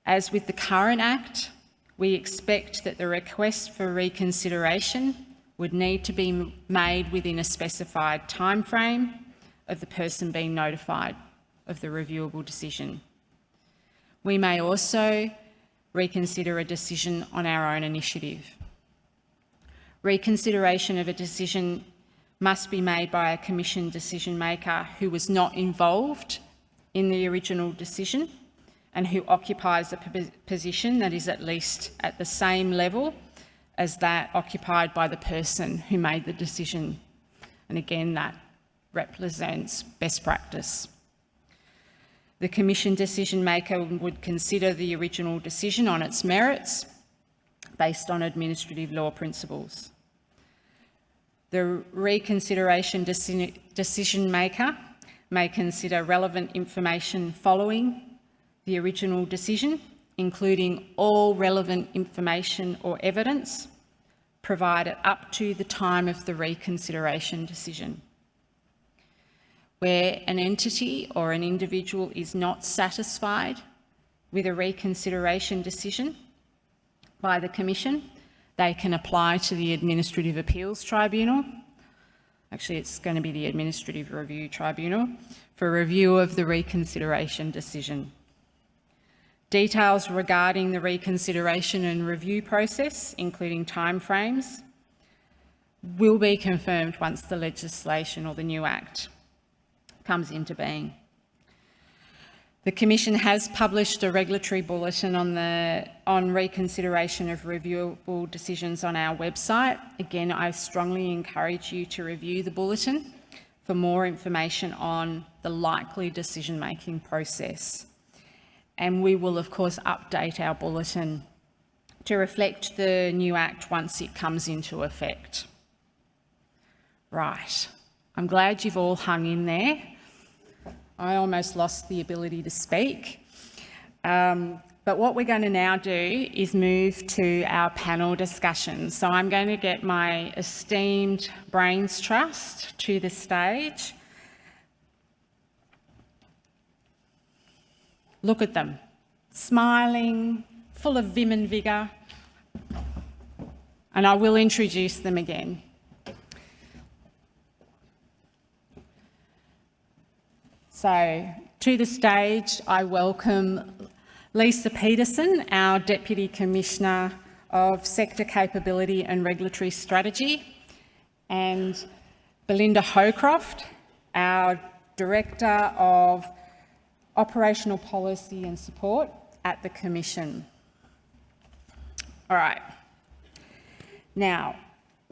As with the current Act, we expect that the request for reconsideration would need to be made within a specified timeframe of the person being notified of the reviewable decision. We may also reconsider a decision on our own initiative. Reconsideration of a decision must be made by a Commission decision maker who was not involved in the original decision and who occupies a position that is at least at the same level as that occupied by the person who made the decision. And again, that represents best practice. The Commission decision maker would consider the original decision on its merits based on administrative law principles. The reconsideration decision maker may consider relevant information following the original decision, including all relevant information or evidence provided up to the time of the reconsideration decision. Where an entity or an individual is not satisfied with a reconsideration decision by the Commission, they can apply to the Administrative Appeals Tribunal. Actually, it's going to be the Administrative Review Tribunal for review of the reconsideration decision. Details regarding the reconsideration and review process, including timeframes, will be confirmed once the legislation or the new Act comes into being. The Commission has published a regulatory bulletin on reconsideration of reviewable decisions on our website. Again, I strongly encourage you to review the bulletin for more information on the likely decision-making process. And we will, of course, update our bulletin to reflect the new Act once it comes into effect. Right, I'm glad you've all hung in there. I almost lost the ability to speak. But what we're going to now do is move to our panel discussion. So I'm going to get my esteemed Brains Trust to the stage. Look at them, smiling, full of vim and vigour. And I will introduce them again. So, to the stage, I welcome Lisa Peterson, our Deputy Commissioner of Sector Capability and Regulatory Strategy, and Belinda Hocroft, our Director of Operational Policy and Support at the Commission. All right. Now,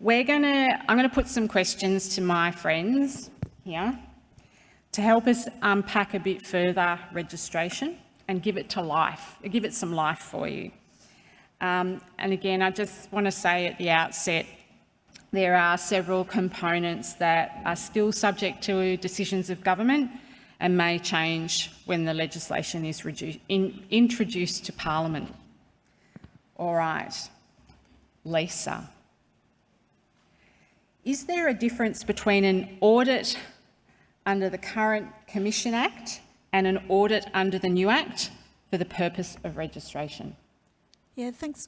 I'm going to put some questions to my friends here to help us unpack a bit further registration and give it to life, give it some life for you. And again, I just want to say at the outset, there are several components that are still subject to decisions of government and may change when the legislation is introduced to Parliament. All right, Lisa. Is there a difference between an audit under the current Commission Act and an audit under the new Act for the purpose of registration? Yeah, thanks.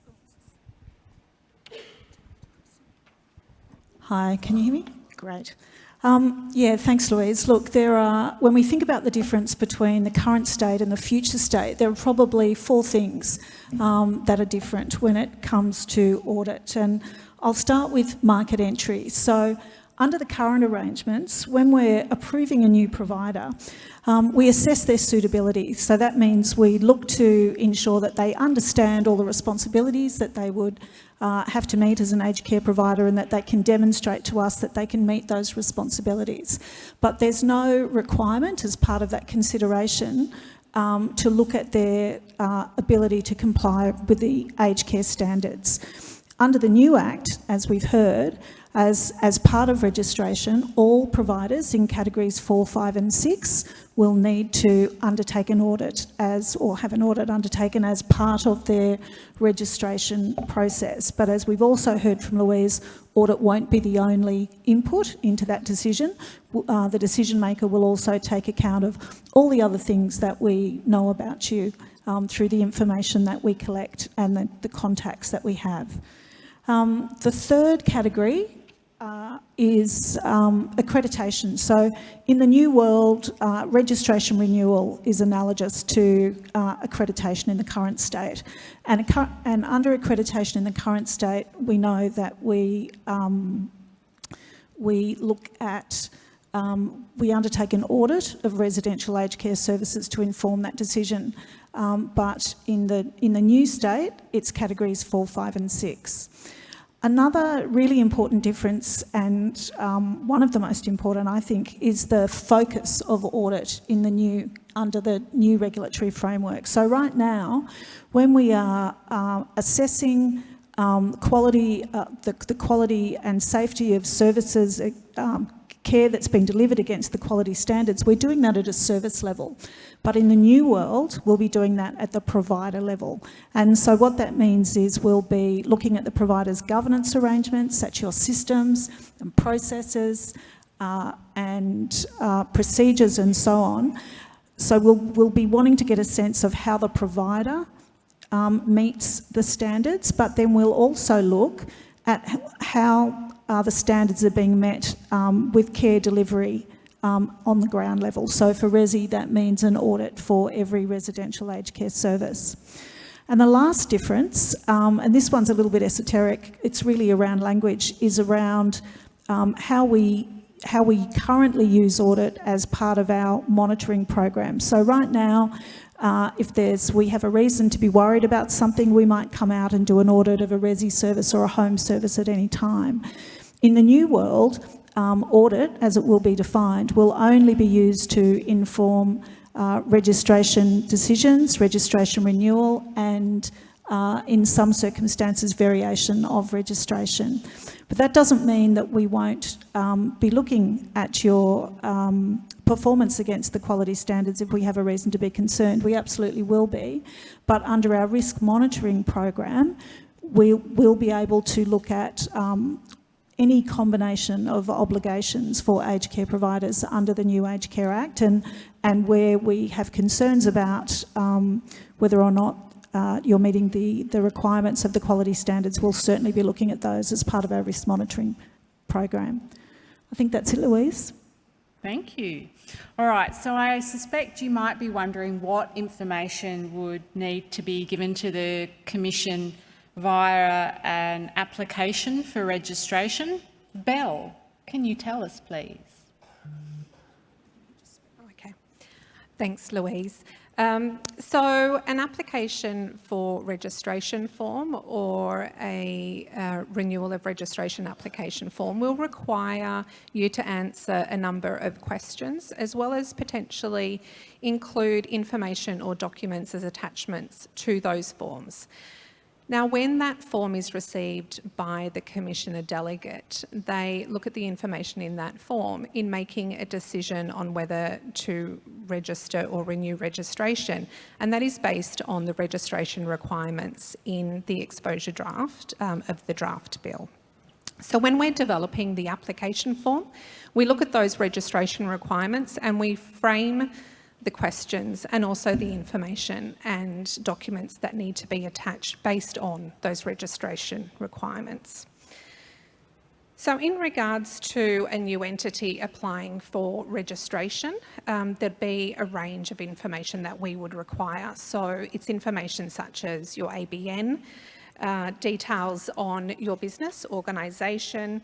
Hi, can you hear me? Great. Yeah, thanks, Louise. Look, when we think about the difference between the current state and the future state, there are probably four things that are different when it comes to audit. And I'll start with market entry. So, under the current arrangements, when we're approving a new provider, we assess their suitability. So that means we look to ensure that they understand all the responsibilities that they would have to meet as an aged care provider and that they can demonstrate to us that they can meet those responsibilities. But there's no requirement as part of that consideration to look at their ability to comply with the aged care standards. Under the new Act, as we've heard, as part of registration, all providers in categories 4, 5 and 6 will need to undertake an audit or have an audit undertaken as part of their registration process. But as we've also heard from Louise, audit won't be the only input into that decision. The decision maker will also take account of all the other things that we know about you through the information that we collect and the contacts that we have. The third category is accreditation. So in the new world, registration renewal is analogous to accreditation in the current state. And under accreditation in the current state, we know that we look at, we undertake an audit of residential aged care services to inform that decision. But in the new state, it's categories 4, 5 and 6. Another really important difference, and one of the most important, I think, is the focus of audit under the new regulatory framework. So right now, when we are assessing quality, the quality and safety of services, care that's been delivered against the quality standards, we're doing that at a service level. But in the new world, we'll be doing that at the provider level. And so what that means is we'll be looking at the provider's governance arrangements, that's your systems and processes and procedures and so on. So we'll be wanting to get a sense of how the provider meets the standards, but then we'll also look at how the standards are being met with care delivery on the ground level. So for Resi, that means an audit for every residential aged care service. And the last difference, and this one's a little bit esoteric, it's really around language, is around how we how we currently use audit as part of our monitoring program. So right now, if we have a reason to be worried about something, we might come out and do an audit of a resi service or a home service at any time. In the new world, audit, as it will be defined, will only be used to inform registration decisions, registration renewal, and in some circumstances, variation of registration. But that doesn't mean that we won't be looking at your performance against the quality standards if we have a reason to be concerned. We absolutely will be. But under our risk monitoring program, we will be able to look at any combination of obligations for aged care providers under the new Aged Care Act, and where we have concerns about whether or not you're meeting the requirements of the quality standards, we'll certainly be looking at those as part of our risk monitoring program. I think that's it, Louise. Thank you. All right, so I suspect you might be wondering what information would need to be given to the Commission via an application for registration. Belle, can you tell us, please? Okay, thanks, Louise. So an application for registration form or a renewal of registration application form will require you to answer a number of questions, as well as potentially include information or documents as attachments to those forms. Now, when that form is received by the Commissioner Delegate, they look at the information in that form in making a decision on whether to register or renew registration, and that is based on the registration requirements in the exposure draft of the draft bill. So when we're developing the application form, we look at those registration requirements and we frame the questions and also the information and documents that need to be attached based on those registration requirements. So in regards to a new entity applying for registration, there'd be a range of information that we would require. So it's information such as your ABN, details on your business, organisation,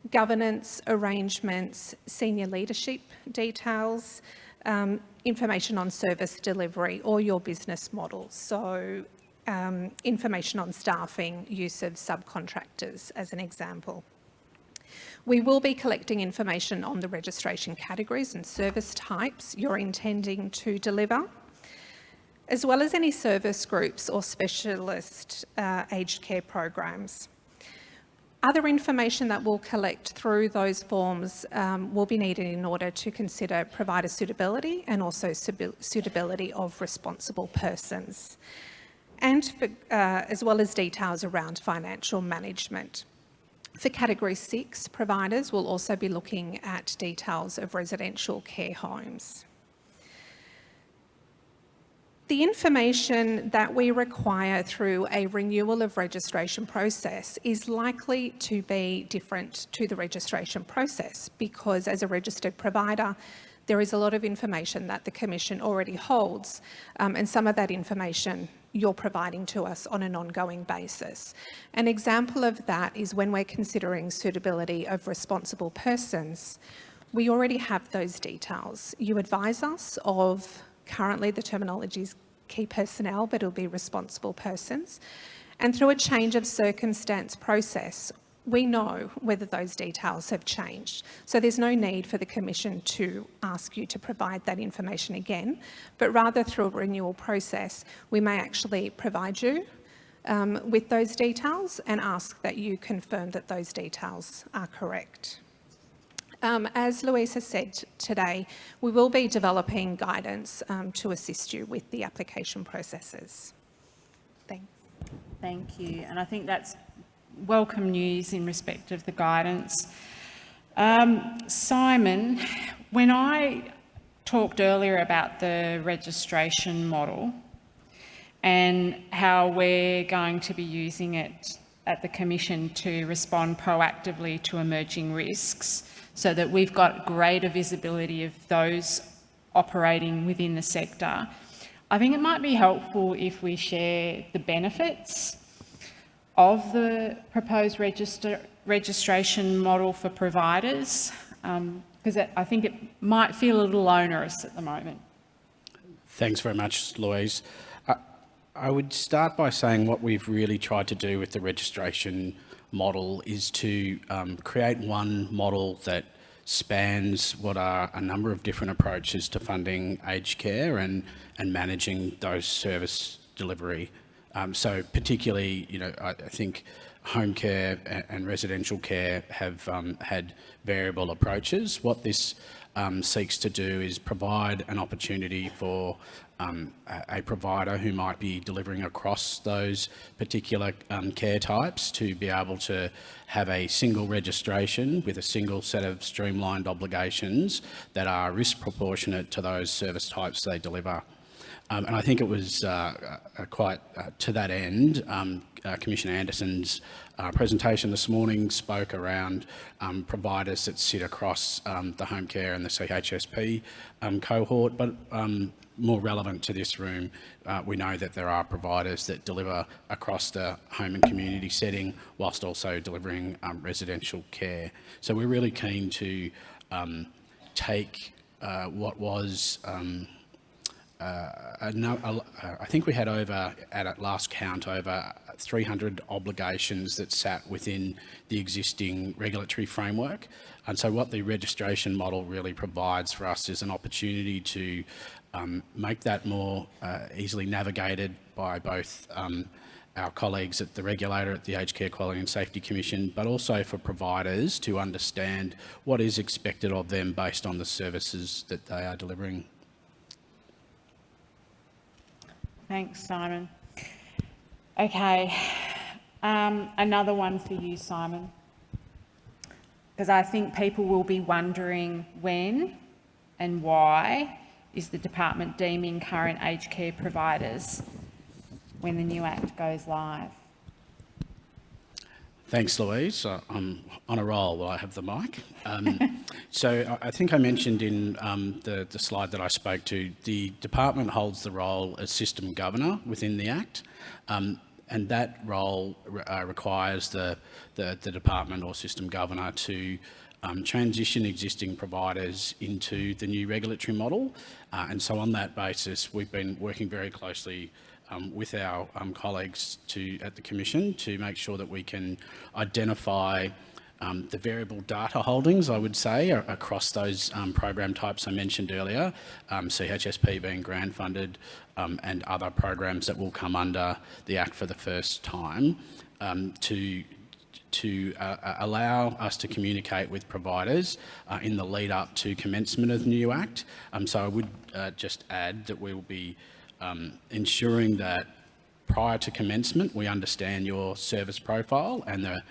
governance arrangements, senior leadership details, information on service delivery or your business model. So information on staffing, use of subcontractors as an example. We will be collecting information on the registration categories and service types you're intending to deliver, as well as any service groups or specialist aged care programs. Other information that we'll collect through those forms will be needed in order to consider provider suitability and also suitability of responsible persons, and as well as details around financial management. For Category 6 providers, we'll also be looking at details of residential care homes. The information that we require through a renewal of registration process is likely to be different to the registration process, because as a registered provider, there is a lot of information that the Commission already holds, and some of that information you're providing to us on an ongoing basis. An example of that is when we're considering suitability of responsible persons. We already have those details. You advise us of currently the terminology is key personnel, but it'll be responsible persons. And through a change of circumstance process, we know whether those details have changed. So there's no need for the Commission to ask you to provide that information again, but rather through a renewal process, we may actually provide you with those details and ask that you confirm that those details are correct. As Louise has said today, we will be developing guidance to assist you with the application processes. Thanks. Thank you, and I think that's welcome news in respect of the guidance. Simon, when I talked earlier about the registration model and how we're going to be using it at the Commission to respond proactively to emerging risks, so that we've got greater visibility of those operating within the sector, I think it might be helpful if we share the benefits of the proposed registration model for providers. Because I think it might feel a little onerous at the moment. Thanks very much, Louise. I would start by saying what we've really tried to do with the registration model is to create one model that spans what are a number of different approaches to funding aged care and managing those service delivery. So particularly, I think home care and residential care have had variable approaches. What this seeks to do is provide an opportunity for a provider who might be delivering across those particular care types to be able to have a single registration with a single set of streamlined obligations that are risk proportionate to those service types they deliver. And I think it was quite to that end, Commissioner Anderson's presentation this morning spoke around providers that sit across the home care and the CHSP cohort, but more relevant to this room, we know that there are providers that deliver across the home and community setting whilst also delivering residential care. So we're really keen to take what was I think we had at last count, over 300 obligations that sat within the existing regulatory framework. And so what the registration model really provides for us is an opportunity to make that more easily navigated by both our colleagues at the regulator at the Aged Care Quality and Safety Commission, but also for providers to understand what is expected of them based on the services that they are delivering. Thanks, Simon. Okay, another one for you, Simon, because I think people will be wondering when and why is the department deeming current aged care providers when the new Act goes live? Thanks, Louise. I'm on a roll while I have the mic. So I think I mentioned in the slide that I spoke to, the department holds the role as system governor within the Act, and that role requires the department or system governor to transition existing providers into the new regulatory model. And so on that basis, we've been working very closely with our colleagues at the Commission to make sure that we can identify the variable data holdings, I would say, across those program types I mentioned earlier, CHSP being grant funded and other programs that will come under the Act for the first time, to allow us to communicate with providers in the lead up to commencement of the new Act. So I would just add that we will be ensuring that prior to commencement we understand your service profile and the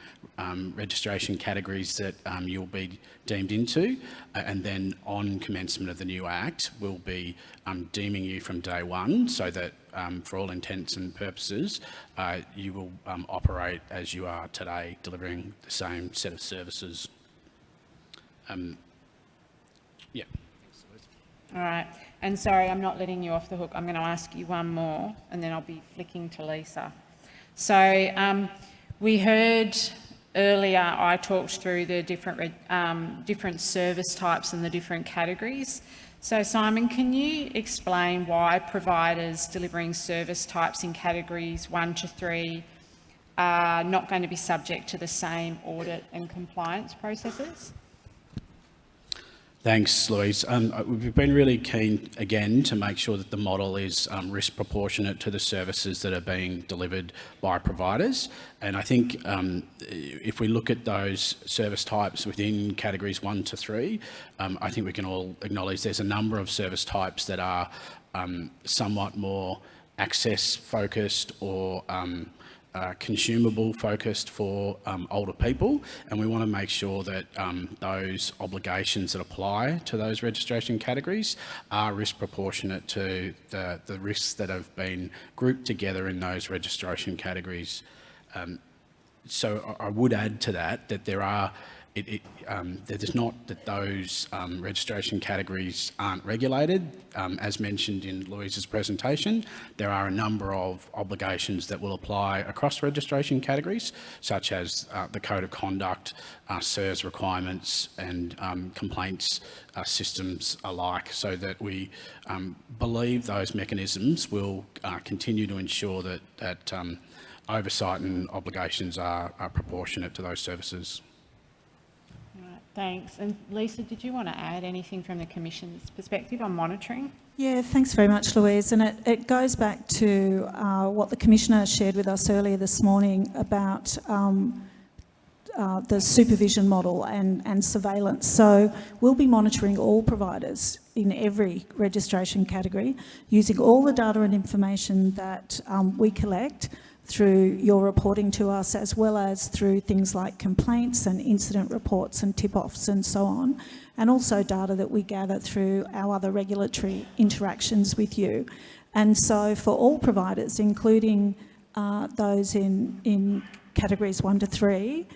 registration categories that you'll be deemed into, and then on commencement of the new Act we'll be deeming you from day one, so that for all intents and purposes you will operate as you are today, delivering the same set of services. Yeah. All right, and sorry, I'm not letting you off the hook. I'm going to ask you one more and then I'll be flicking to Lisa. So we heard earlier, I talked through the different service types and the different categories. So Simon, can you explain why providers delivering service types in categories 1 to 3 are not going to be subject to the same audit and compliance processes? Thanks, Louise. We've been really keen, again, to make sure that the model is risk proportionate to the services that are being delivered by providers. And I think if we look at those service types within categories 1 to 3, I think we can all acknowledge there's a number of service types that are somewhat more access focused or consumable focused for older people, and we want to make sure that those obligations that apply to those registration categories are risk proportionate to the risks that have been grouped together in those registration categories. So I would add to that there are there's not that those registration categories aren't regulated. As mentioned in Louise's presentation, there are a number of obligations that will apply across registration categories, such as the Code of Conduct, SIRS requirements and complaints systems alike, so that we believe those mechanisms will continue to ensure that oversight and obligations are proportionate to those services. Thanks. And Lisa, did you want to add anything from the Commission's perspective on monitoring? Yeah, thanks very much, Louise. And it goes back to what the Commissioner shared with us earlier this morning about the supervision model and surveillance. So we'll be monitoring all providers in every registration category, using all the data and information that we collect through your reporting to us, as well as through things like complaints and incident reports and tip-offs and so on, and also data that we gather through our other regulatory interactions with you. And so for all providers, including those in categories 1 to 3,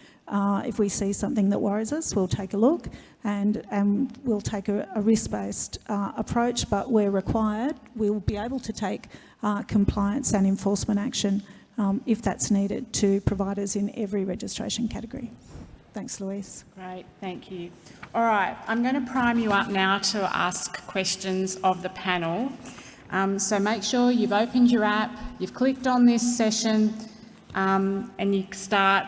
if we see something that worries us, we'll take a look and we'll take a risk-based approach, but where required, we'll be able to take compliance and enforcement action if that's needed to providers in every registration category. Thanks, Louise. Great, thank you. All right, I'm going to prime you up now to ask questions of the panel. So make sure you've opened your app, you've clicked on this session, and you start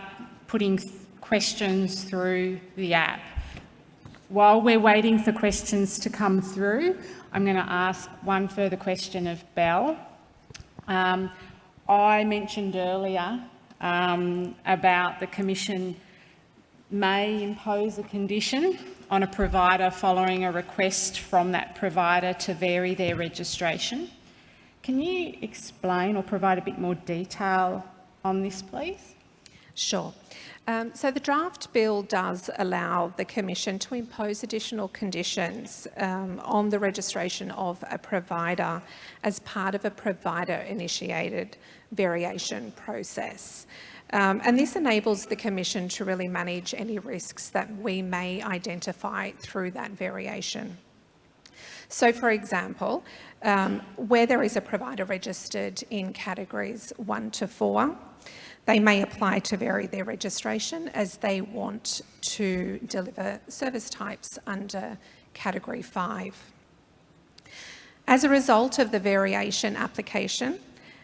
putting questions through the app. While we're waiting for questions to come through, I'm going to ask one further question of Belle. I mentioned earlier about the Commission may impose a condition on a provider following a request from that provider to vary their registration. Can you explain or provide a bit more detail on this, please? Sure. So the draft bill does allow the Commission to impose additional conditions on the registration of a provider as part of a provider-initiated variation process. And this enables the Commission to really manage any risks that we may identify through that variation. So, for example, where there is a provider registered in categories 1 to 4, they may apply to vary their registration as they want to deliver service types under category 5. As a result of the variation application,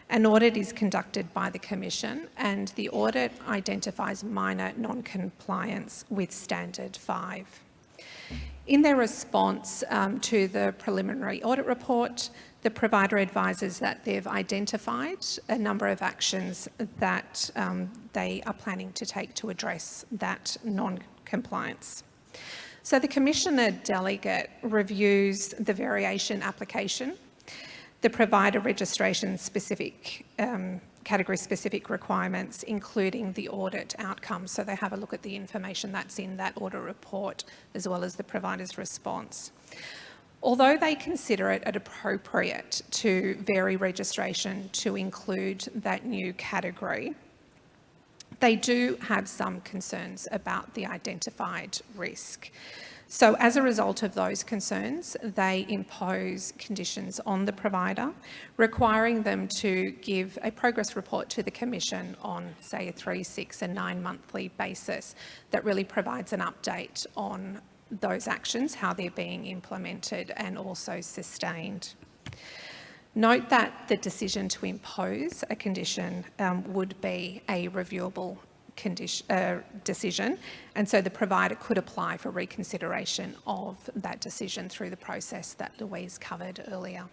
an audit is conducted by the Commission, and the audit identifies minor non-compliance with Standard 5. In their response to the preliminary audit report, the provider advises that they've identified a number of actions that they are planning to take to address that non-compliance. So the Commissioner Delegate reviews the variation application, the provider registration specific, category specific requirements, including the audit outcomes. So they have a look at the information that's in that audit report, as well as the provider's response. Although they consider it appropriate to vary registration to include that new category, they do have some concerns about the identified risk. So as a result of those concerns, they impose conditions on the provider, requiring them to give a progress report to the Commission on, say, a 3, 6 and 9 monthly basis that really provides an update on those actions, how they're being implemented and also sustained. Note that the decision to impose a condition would be a reviewable decision, and so the provider could apply for reconsideration of that decision through the process that Louise covered earlier.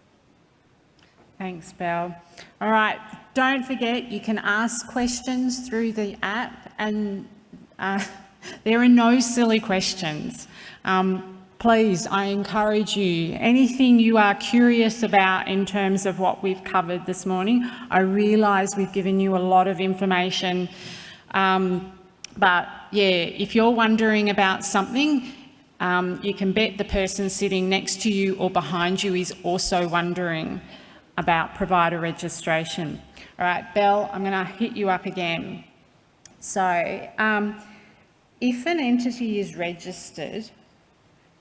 Thanks, Belle. All right, don't forget you can ask questions through the app, and there are no silly questions. Please, I encourage you, anything you are curious about in terms of what we've covered this morning. I realise we've given you a lot of information, but yeah, if you're wondering about something, you can bet the person sitting next to you or behind you is also wondering about provider registration. All right, Belle, I'm going to hit you up again. So, if an entity is registered,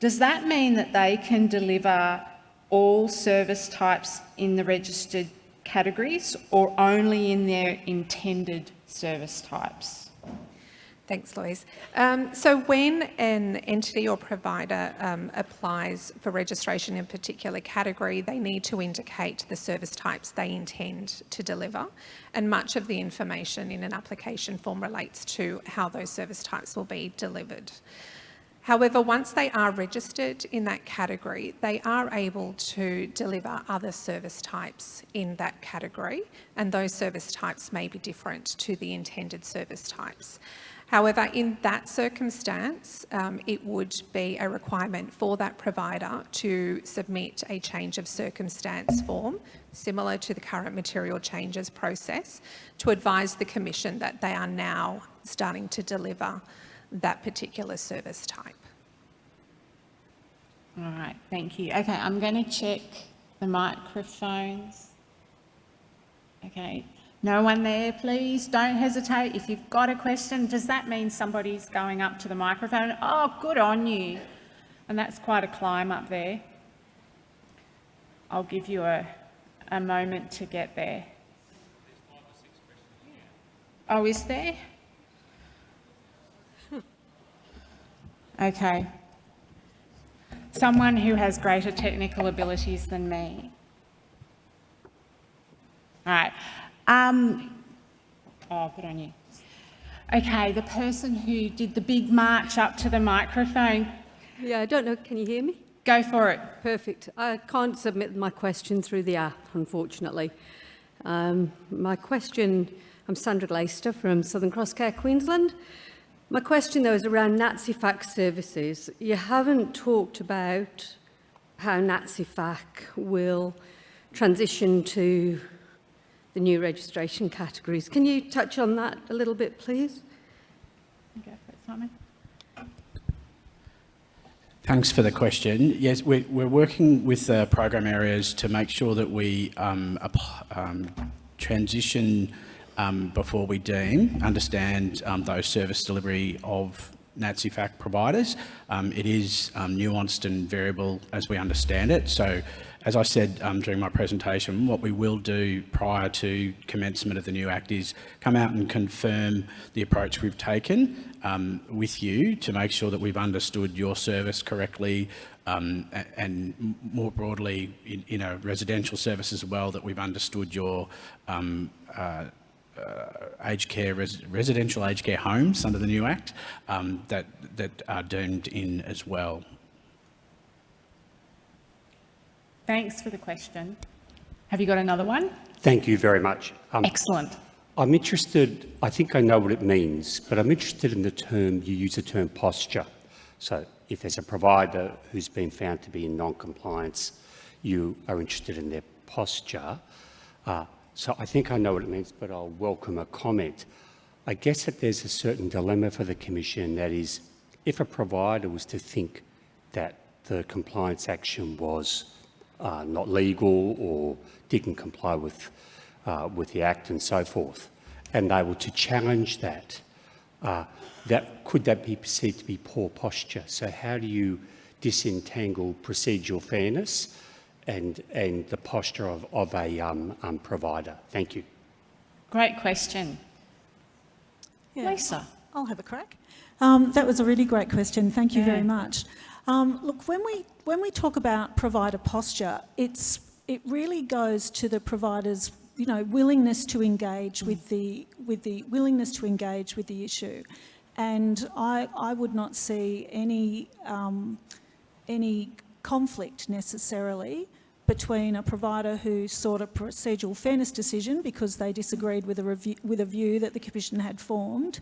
does that mean that they can deliver all service types in the registered categories or only in their intended service types? Thanks, Louise. So when an entity or provider applies for registration in a particular category, they need to indicate the service types they intend to deliver, and much of the information in an application form relates to how those service types will be delivered. However, once they are registered in that category, they are able to deliver other service types in that category, and those service types may be different to the intended service types. However, in that circumstance, it would be a requirement for that provider to submit a change of circumstance form, similar to the current material changes process, to advise the Commission that they are now starting to deliver that particular service type. All right, thank you. Okay, I'm going to check the microphones. Okay. No one there, please. Don't hesitate. If you've got a question, does that mean somebody's going up to the microphone? Oh, good on you. And that's quite a climb up there. I'll give you a moment to get there. Oh, is there? Okay. Someone who has greater technical abilities than me. All right. Oh, good on you. Okay, the person who did the big march up to the microphone. Yeah, I don't know, can you hear me? Go for it. Perfect. I can't submit my question through the app, unfortunately. My question, I'm Sandra Glaister from Southern Cross Care, Queensland. My question, though, is around NATSIFAC services. You haven't talked about how NATSIFAC will transition to the new registration categories. Can you touch on that a little bit, please? Go for it, Simon. Thanks for the question. Yes, we're working with the program areas to make sure that we transition before we understand those service delivery of NATSIFAC providers. It is nuanced and variable as we understand it. So, as I said during my presentation, what we will do prior to commencement of the new Act is come out and confirm the approach we've taken with you to make sure that we've understood your service correctly, and more broadly in a residential service as well, that we've understood your aged care, residential aged care homes under the new Act that are deemed in as well. Thanks for the question. Have you got another one? Thank you very much. Excellent. I'm interested, I think I know what it means, but I'm interested in the term, you use the term posture. So if there's a provider who's been found to be in non-compliance, you are interested in their posture. So I think I know what it means, but I'll welcome a comment. I guess that there's a certain dilemma for the Commission, that is, if a provider was to think that the compliance action was not legal or didn't comply with the Act and so forth, and they were to challenge that, could that be perceived to be poor posture? So how do you disentangle procedural fairness and the posture of a provider? Thank you. Great question. Yeah, Lisa. I'll have a crack. That was a really great question. Thank you very much. Look, when we talk about provider posture, it really goes to the provider's, willingness to engage with the issue, and I would not see any conflict necessarily between a provider who sought a procedural fairness decision because they disagreed with a view that the Commission had formed.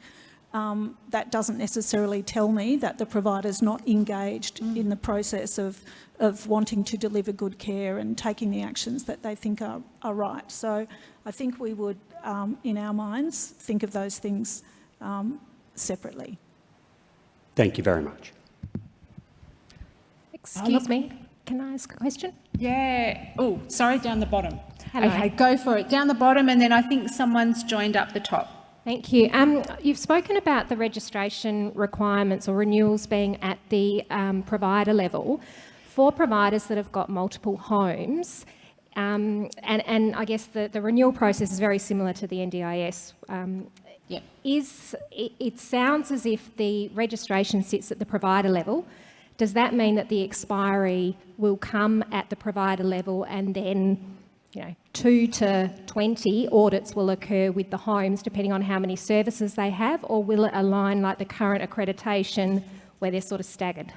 That doesn't necessarily tell me that the provider's not engaged in the process of wanting to deliver good care and taking the actions that they think are right. So I think we would, in our minds, think of those things separately. Thank you very much. Excuse me, can I ask a question? Yeah. Oh, sorry, down the bottom. Hello. Okay, go for it. Down the bottom, and then I think someone's joined up the top. Thank you. You've spoken about the registration requirements or renewals being at the provider level. For providers that have got multiple homes, and I guess the renewal process is very similar to the NDIS. Yep. It sounds as if the registration sits at the provider level. Does that mean that the expiry will come at the provider level and then 2 to 20 audits will occur with the homes depending on how many services they have, or will it align like the current accreditation where they're sort of staggered?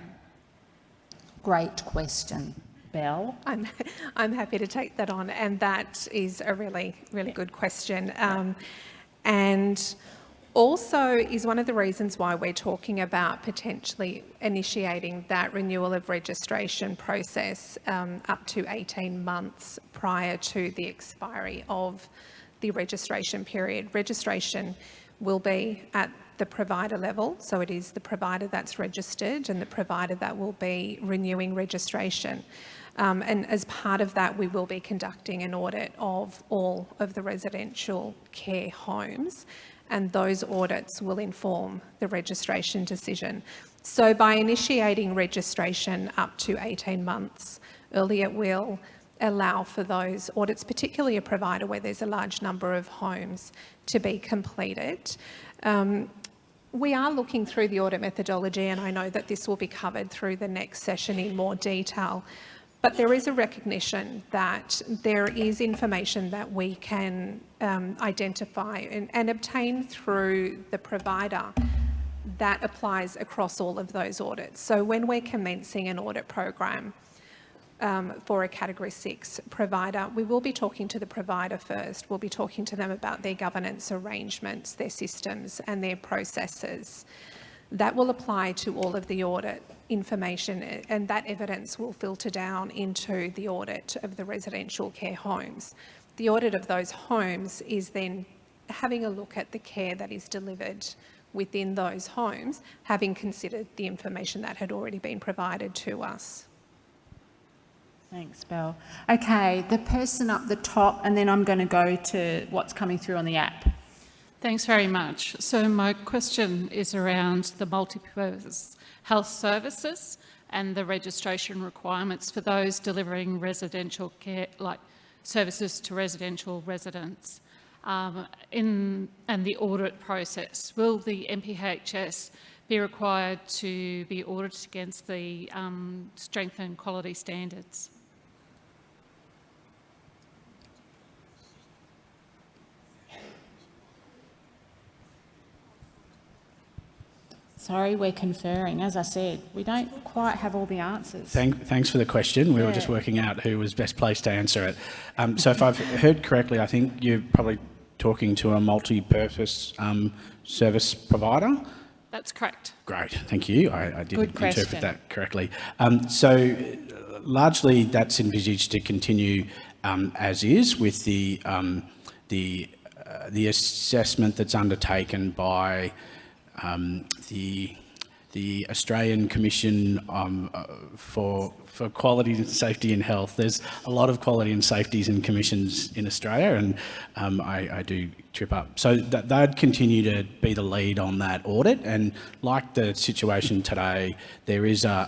Great question. Bel? I'm happy to take that on, and that is a really good question. And also is one of the reasons why we're talking about potentially initiating that renewal of registration process up to 18 months prior to the expiry of the registration period. Registration will be at the provider level, so it is the provider that's registered and the provider that will be renewing registration. And as part of that, we will be conducting an audit of all of the residential care homes, and those audits will inform the registration decision. So by initiating registration up to 18 months early, it will allow for those audits, particularly a provider where there's a large number of homes, to be completed. We are looking through the audit methodology, and I know that this will be covered through the next session in more detail, but there is a recognition that there is information that we can identify and obtain through the provider that applies across all of those audits. So when we're commencing an audit program for a Category 6 provider, we will be talking to the provider first. We'll be talking to them about their governance arrangements, their systems and their processes. That will apply to all of the audit information, and that evidence will filter down into the audit of the residential care homes. The audit of those homes is then having a look at the care that is delivered within those homes, having considered the information that had already been provided to us. Thanks, Bel. Okay, the person up the top, and then I'm going to go to what's coming through on the app. Thanks very much. So my question is around the multipurpose health services and the registration requirements for those delivering residential care, like services to residential residents, and the audit process. Will the MPHS be required to be audited against the strength and quality standards? Sorry, we're conferring. As I said, we don't quite have all the answers. Thanks for the question. We were just working out who was best placed to answer it. So if I've heard correctly, I think you're probably talking to a multi-purpose service provider. That's correct. Great, thank you. I didn't Good question. interpret that correctly. So largely that's envisaged to continue as is with the assessment that's undertaken by the Australian Commission for Quality and Safety in Health. There's a lot of quality and safeties and commissions in Australia, and I do trip up. So they'd continue to be the lead on that audit, and like the situation today, there is a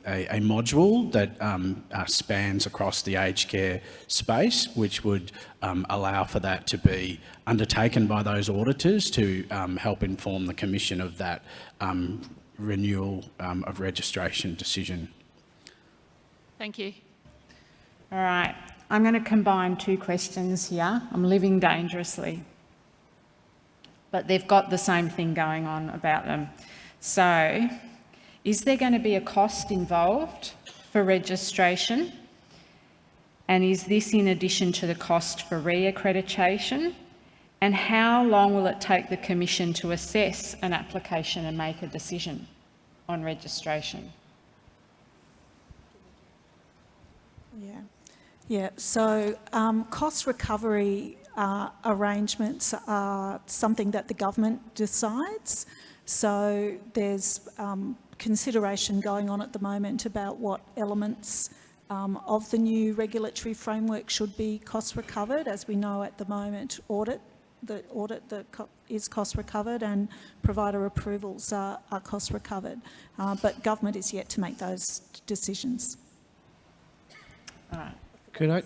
module that spans across the aged care space, which would allow for that to be undertaken by those auditors to help inform the Commission of that renewal of registration decision. Thank you. All right, I'm going to combine two questions here. I'm living dangerously, but they've got the same thing going on about them. So, is there going to be a cost involved for registration? And is this in addition to the cost for re-accreditation? And how long will it take the Commission to assess an application and make a decision on registration? Yeah. So cost recovery arrangements are something that the government decides. So there's consideration going on at the moment about what elements of the new regulatory framework should be cost recovered. As we know at the moment, audit audit is cost recovered, and provider approvals are cost recovered. But government is yet to make those decisions. All right. Could I?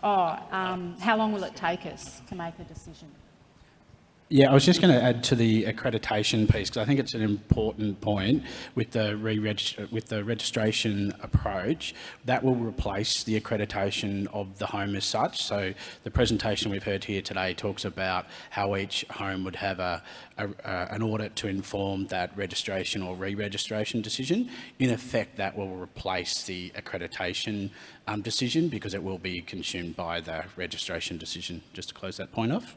How long will it take us to make a decision? Yeah, I was just going to add to the accreditation piece, because I think it's an important point with the registration approach. That will replace the accreditation of the home as such. So the presentation we've heard here today talks about how each home would have an audit to inform that registration or re-registration decision. In effect, that will replace the accreditation decision, because it will be consumed by the registration decision. Just to close that point off.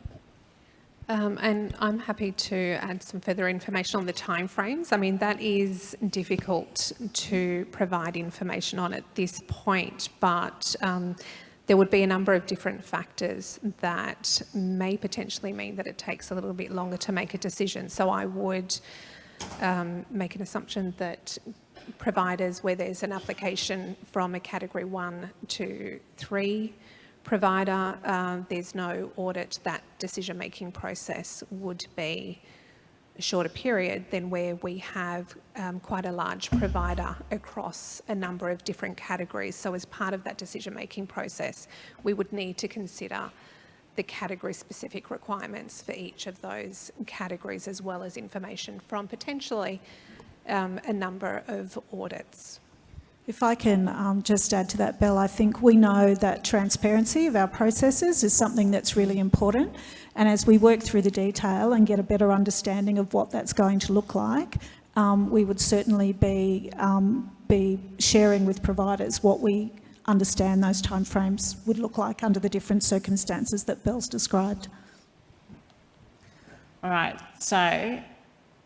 And I'm happy to add some further information on the timeframes. I mean, that is difficult to provide information on at this point, but there would be a number of different factors that may potentially mean that it takes a little bit longer to make a decision. So I would make an assumption that providers where there's an application from a Category 1 to 3 provider, there's no audit, that decision-making process would be a shorter period than where we have quite a large provider across a number of different categories. So as part of that decision-making process, we would need to consider the category-specific requirements for each of those categories, as well as information from potentially a number of audits. If I can just add to that, Belle, I think we know that transparency of our processes is something that's really important. And as we work through the detail and get a better understanding of what that's going to look like, we would certainly be sharing with providers what we understand those timeframes would look like under the different circumstances that Belle's described. All right, so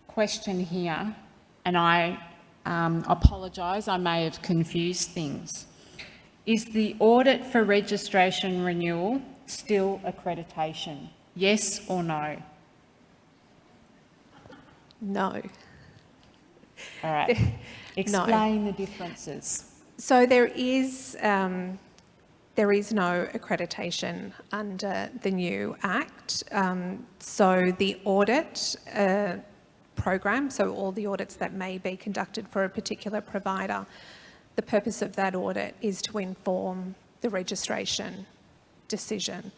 question here, and I apologise, I may have confused things. Is the audit for registration renewal still accreditation? Yes or no? No. All right. Explain the differences. So there is no accreditation under the new Act. So the audit program, so all the audits that may be conducted for a particular provider, the purpose of that audit is to inform the registration decision.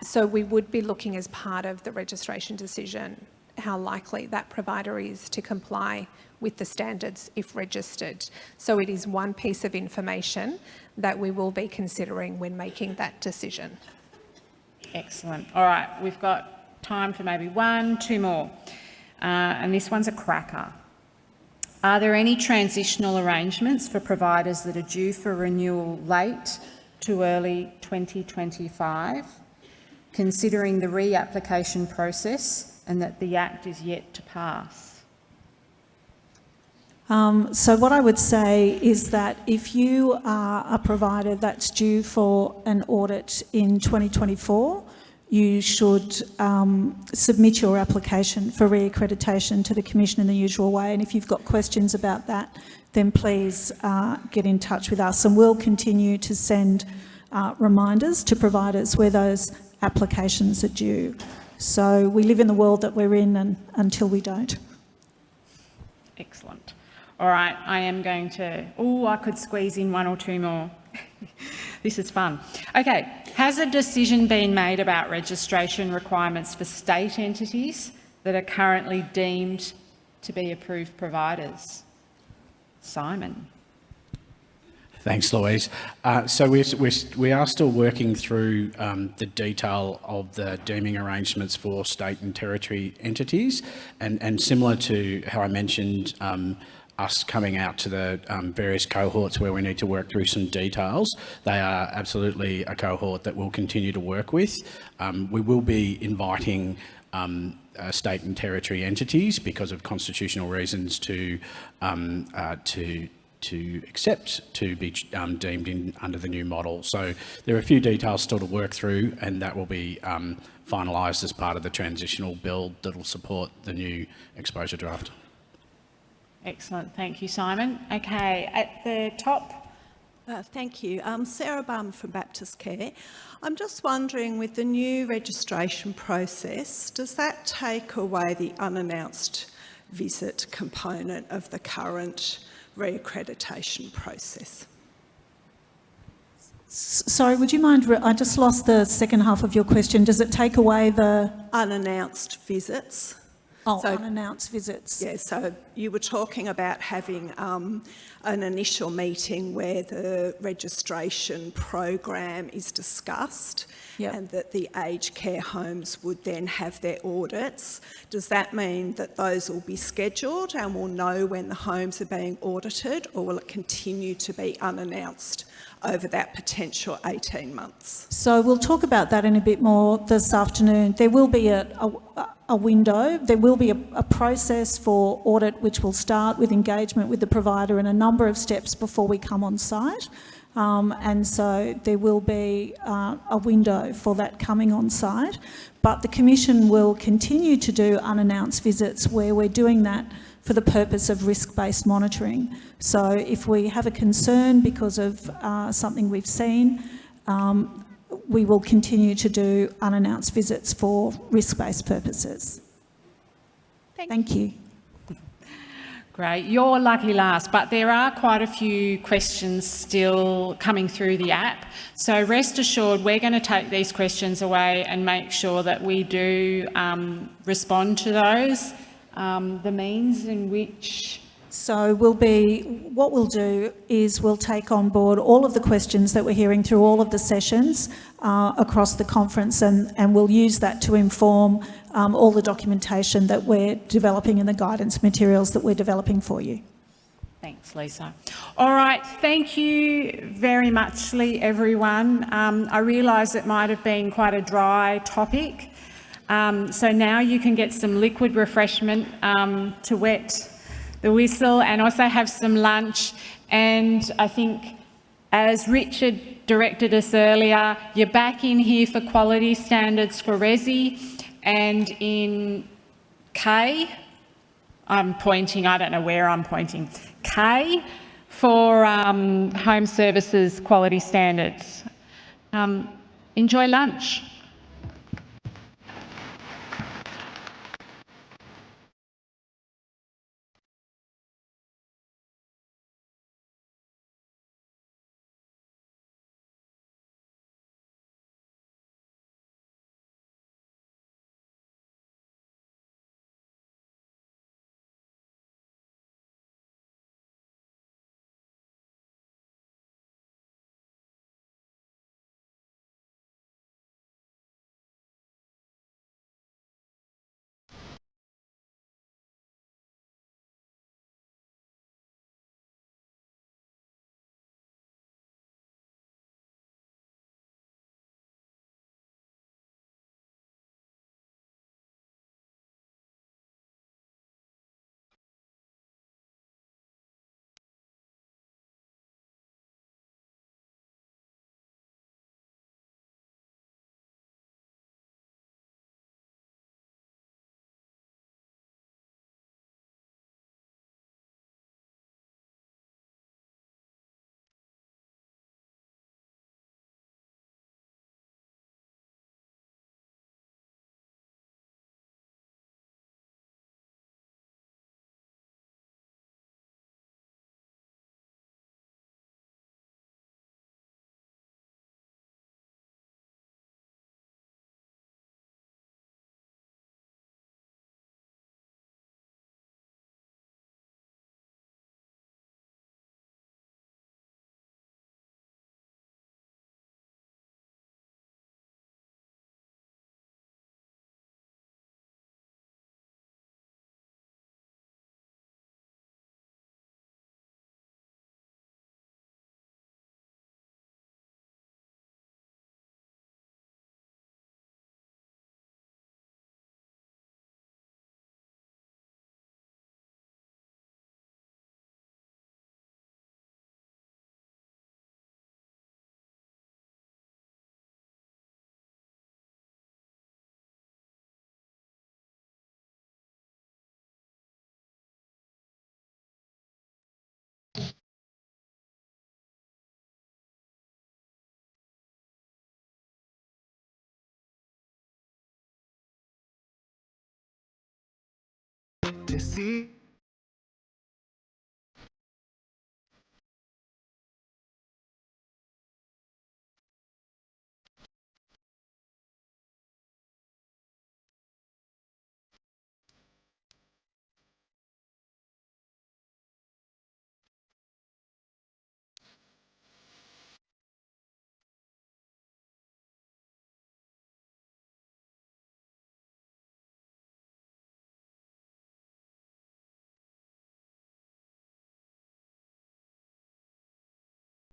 So we would be looking as part of the registration decision how likely that provider is to comply with the standards if registered. So it is one piece of information that we will be considering when making that decision. Excellent. All right, we've got time for maybe 1, 2 more. And this one's a cracker. Are there any transitional arrangements for providers that are due for renewal late to early 2025, considering the reapplication process and that the Act is yet to pass? So what I would say is that if you are a provider that's due for an audit in 2024, you should submit your application for reaccreditation to the Commission in the usual way. And if you've got questions about that, then please get in touch with us, and we'll continue to send reminders to providers where those applications are due. So we live in the world that we're in until we don't. Excellent. All right, I am going to... Oh, I could squeeze in 1 or 2 more. This is fun. Okay, has a decision been made about registration requirements for state entities that are currently deemed to be approved providers? Simon. Thanks, Louise. So we are still working through the detail of the deeming arrangements for state and territory entities, and similar to how I mentioned us coming out to the various cohorts where we need to work through some details, they are absolutely a cohort that we'll continue to work with. We will be inviting state and territory entities because of constitutional reasons to accept to be deemed in under the new model. So there are a few details still to work through, and that will be finalised as part of the transitional build that will support the new exposure draft. Excellent, thank you, Simon. Okay, at the top Thank you. Sarah Bum from Baptist Care. I'm just wondering, with the new registration process, does that take away the unannounced visit component of the current reaccreditation process? Sorry, would you mind, I just lost the second half of your question. Does it take away the... Unannounced visits. Unannounced visits. Yeah, so you were talking about having an initial meeting where the registration program is discussed, Yep. and that the aged care homes would then have their audits. Does that mean that those will be scheduled and we'll know when the homes are being audited, or will it continue to be unannounced over that potential 18 months? So we'll talk about that in a bit more this afternoon. There will be a window, there will be a process for audit which will start with engagement with the provider and a number of steps before we come on site. And so there will be a window for that coming on site. But the Commission will continue to do unannounced visits where we're doing that for the purpose of risk-based monitoring. So if we have a concern because of something we've seen, we will continue to do unannounced visits for risk-based purposes. Thank you. Great. You're lucky last, but there are quite a few questions still coming through the app. So rest assured, we're going to take these questions away and make sure that we do respond to those. The means in which... So what we'll do is we'll take on board all of the questions that we're hearing through all of the sessions across the conference, and we'll use that to inform all the documentation that we're developing and the guidance materials that we're developing for you. Thanks, Lisa. All right, thank you very much, everyone. I realise it might have been quite a dry topic, so now you can get some liquid refreshment to wet the whistle and also have some lunch. And I think, as Richard directed us earlier, you're back in here for quality standards for Resi, and in K, I'm pointing, I don't know where I'm pointing, K for home services quality standards. Enjoy lunch. to see.